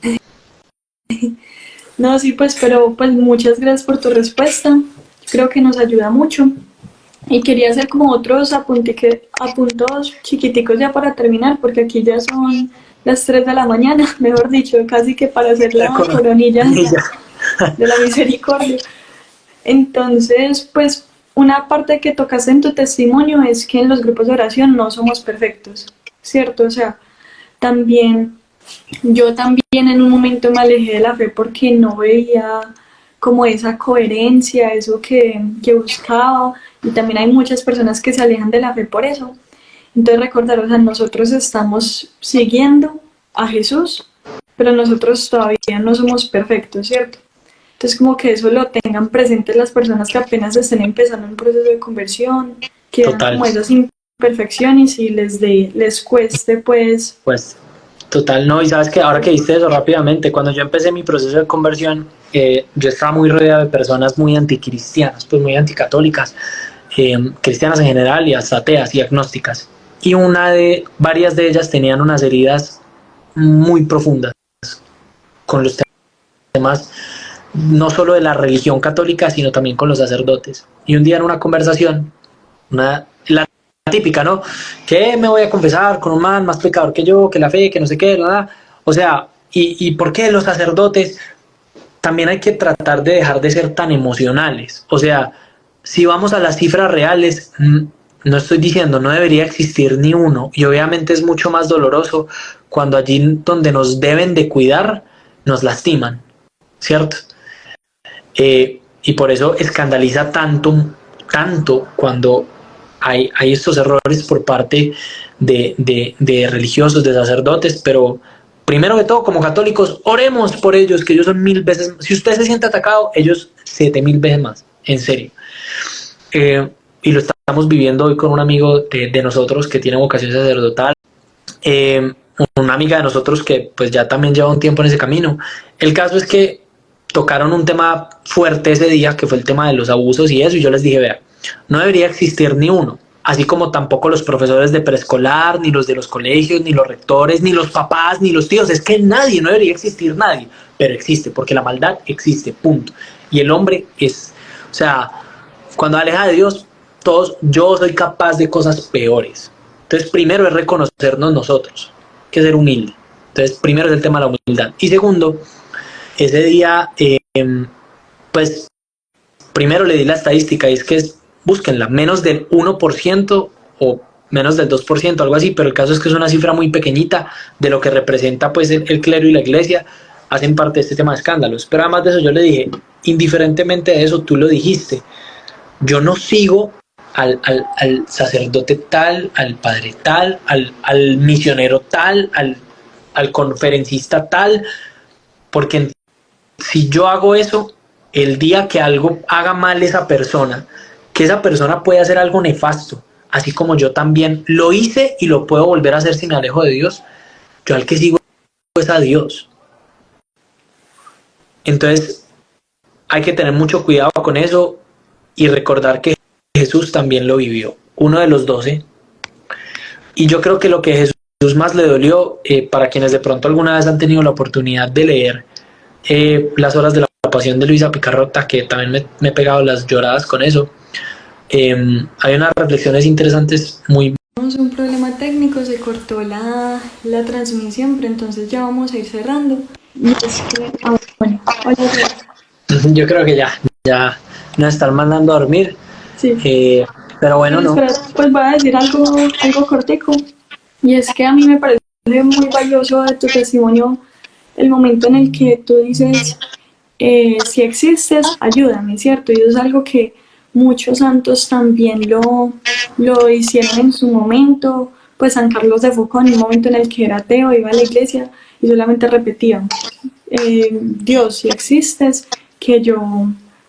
No, sí, pues, pero pues muchas gracias por tu respuesta. Creo que nos ayuda mucho. Y quería hacer como otros apuntos chiquiticos ya para terminar, porque aquí ya son las 3 de la mañana, mejor dicho, casi que para hacer la coronilla de la misericordia. Entonces, pues, una parte que tocaste en tu testimonio es que en los grupos de oración no somos perfectos, ¿cierto? O sea, también Yo también en un momento me alejé de la fe porque no veía como esa coherencia, eso que buscaba, y también hay muchas personas que se alejan de la fe por eso. Entonces recordar, o sea, nosotros estamos siguiendo a Jesús, pero nosotros todavía no somos perfectos, ¿cierto? Entonces como que eso lo tengan presente las personas que apenas estén empezando un proceso de conversión, que vean Total. como esas imperfecciones y les cueste Pues total, no, y sabes que ahora que viste eso rápidamente, cuando yo empecé mi proceso de conversión, yo estaba muy rodeado de personas muy anticristianas, pues muy anticatólicas, cristianas en general y hasta ateas y agnósticas. Y varias de ellas tenían unas heridas muy profundas con los temas no solo de la religión católica, sino también con los sacerdotes. Y un día en una conversación, la típica, ¿no? Que me voy a confesar con un man más pecador que yo, que la fe, que no sé qué, nada. O sea, ¿y por qué los sacerdotes? También hay que tratar de dejar de ser tan emocionales. O sea, si vamos a las cifras reales, no estoy diciendo no debería existir ni uno, y obviamente es mucho más doloroso cuando allí donde nos deben de cuidar nos lastiman, ¿cierto? Y por eso escandaliza tanto cuando hay estos errores por parte de religiosos, de sacerdotes, pero primero que todo, como católicos, oremos por ellos, que ellos son 1000 veces, si usted se siente atacado, ellos 7000 veces más, en serio. Y lo estamos viviendo hoy con un amigo de nosotros que tiene vocación sacerdotal, una amiga de nosotros que pues ya también lleva un tiempo en ese camino. El caso es que tocaron un tema fuerte ese día, que fue el tema de los abusos y eso, y yo les dije, vea, no debería existir ni uno, así como tampoco los profesores de preescolar, ni los de los colegios, ni los rectores, ni los papás, ni los tíos, es que nadie, no debería existir nadie, pero existe, porque la maldad existe, punto. Y el hombre es, o sea, cuando aleja de Dios, yo soy capaz de cosas peores. Entonces, primero es reconocernos nosotros, que es ser humilde. Entonces, primero es el tema de la humildad. Y segundo, ese día, pues, primero le di la estadística y es que búsquenla, menos del 1% o menos del 2%, algo así, pero el caso es que es una cifra muy pequeñita de lo que representa pues el clero y la iglesia, hacen parte de este tema de escándalos. Pero además de eso yo le dije, indiferentemente de eso, tú lo dijiste, yo no sigo al sacerdote tal, al padre tal, al misionero tal, al conferencista tal, porque si yo hago eso, el día que algo haga mal esa persona, que esa persona puede hacer algo nefasto, así como yo también lo hice y lo puedo volver a hacer si me alejo de Dios, yo al que sigo es a Dios. Entonces hay que tener mucho cuidado con eso y recordar que Jesús también lo vivió, uno de los 12. Y yo creo que lo que Jesús más le dolió, para quienes de pronto alguna vez han tenido la oportunidad de leer las horas de la pasión de Luisa Picarrota, que también me he pegado las lloradas con eso, hay unas reflexiones interesantes muy... Tenemos un problema técnico, se cortó la transmisión, pero entonces ya vamos a ir cerrando. Y es que, bueno, Yo creo que ya nos están mandando a dormir. Sí. Pero bueno, no. Pues voy a decir algo cortico. Y es que a mí me parece muy valioso de tu testimonio el momento en el que tú dices, si existes, ayúdame, ¿cierto? Y eso es algo que muchos santos también lo hicieron en su momento. Pues San Carlos de Foucault, en un momento en el que era ateo, iba a la iglesia y solamente repetía, Dios, si existes, que yo,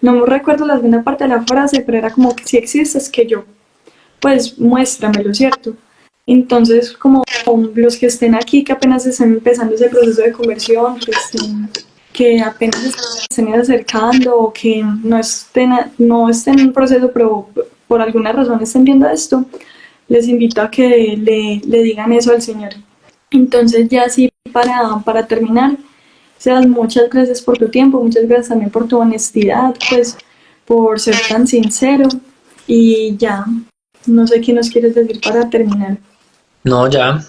no me recuerdo la segunda parte de la frase, pero era como que si existes, que yo, pues muéstramelo, ¿cierto? Entonces, como los que estén aquí, que apenas estén empezando ese proceso de conversión, que apenas se estén acercando o que no estén en un proceso, pero por alguna razón estén viendo esto, les invito a que le digan eso al Señor. Entonces, ya así para terminar, Sebas, muchas gracias por tu tiempo, muchas gracias también por tu honestidad, pues por ser tan sincero. Y ya, no sé qué nos quieres decir para terminar. No, ya.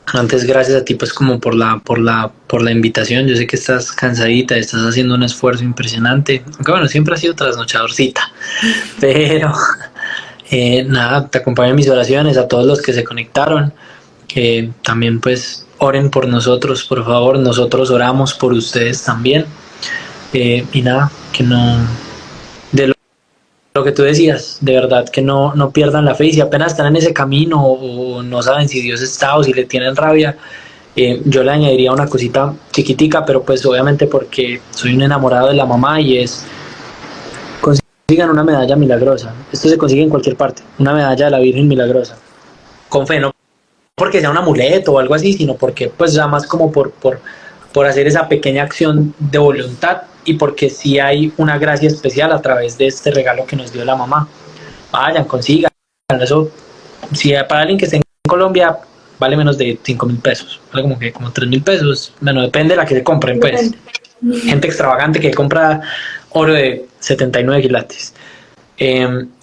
Antes, gracias a ti, pues, como por la invitación. Yo sé que estás cansadita, estás haciendo un esfuerzo impresionante. Aunque bueno, siempre ha sido trasnochadorcita. Pero nada, te acompaño en mis oraciones, a todos los que se conectaron. También, pues, oren por nosotros, por favor, nosotros oramos por ustedes también. Y nada, que no, de lo que tú decías, de verdad que no pierdan la fe, y si apenas están en ese camino o no saben si Dios está o si le tienen rabia, yo le añadiría una cosita chiquitica, pero pues obviamente porque soy un enamorado de la mamá, y es: consigan una medalla milagrosa. Esto se consigue en cualquier parte, una medalla de la Virgen milagrosa, con fe, no porque sea un amuleto o algo así, sino porque pues ya más como por hacer esa pequeña acción de voluntad, y porque sí hay una gracia especial a través de este regalo que nos dio la mamá. Vayan, consigan eso. Si para alguien que esté en Colombia vale menos de 5.000 pesos, vale como 3.000 pesos, bueno, depende de la que se compren, pues. Gente extravagante que compra oro de 79 quilates.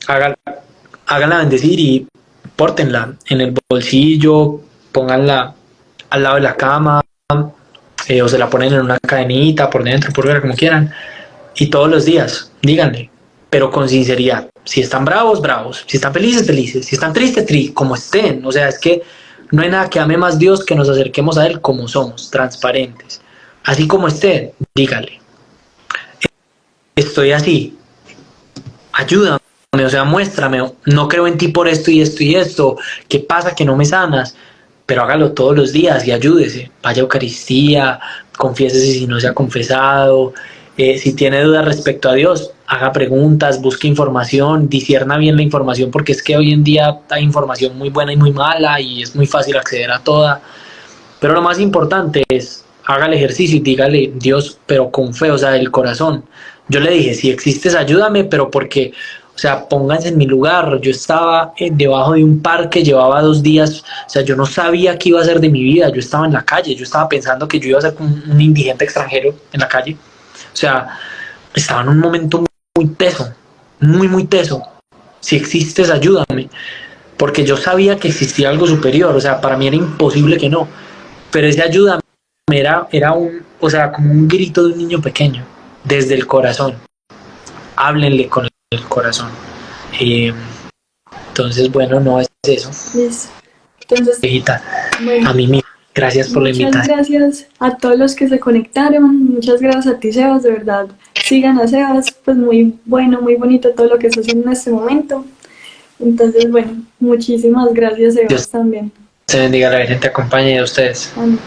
Háganla bendecir y pórtenla en el bolsillo, pónganla al lado de la cama, o se la ponen en una cadenita por dentro, por fuera, como quieran, y todos los días díganle, pero con sinceridad. Si están bravos, bravos; si están felices, felices; si están tristes, tristes, como estén. O sea, es que no hay nada que ame más Dios que nos acerquemos a Él como somos, transparentes. Así como estén, dígale: estoy así, ayúdame, o sea, muéstrame, no creo en ti por esto y esto y esto, ¿qué pasa que no me sanas? Pero hágalo todos los días y ayúdese. Vaya a Eucaristía, confiésese si no se ha confesado. Si tiene dudas respecto a Dios, haga preguntas, busque información, discierna bien la información, porque es que hoy en día hay información muy buena y muy mala, y es muy fácil acceder a toda. Pero lo más importante es: haga el ejercicio y dígale: Dios, pero con fe, o sea, del corazón. Yo le dije: si existes, ayúdame, pero porque, o sea, pónganse en mi lugar. Yo estaba debajo de un parque, llevaba 2 días, o sea, yo no sabía qué iba a ser de mi vida. Yo estaba en la calle, yo estaba pensando que yo iba a ser un indigente extranjero en la calle. O sea, estaba en un momento muy teso, muy teso. Si existes, ayúdame, porque yo sabía que existía algo superior, o sea, para mí era imposible que no. Pero ese ayuda era o sea, como un grito de un niño pequeño, desde el corazón. Háblenle con el corazón. Eh, entonces, bueno, no es eso. Listo. Entonces, Hijita, bueno, a mí, gracias por la muchas invitación. gracias a todos los que se conectaron. Muchas gracias a ti, Sebas, de verdad. Sigan a Sebas, pues muy bueno, muy bonito todo lo que está haciendo en este momento. Entonces, bueno, muchísimas gracias, Sebas, Dios también. te bendiga, la Virgen te acompañe, y a ustedes. Amén.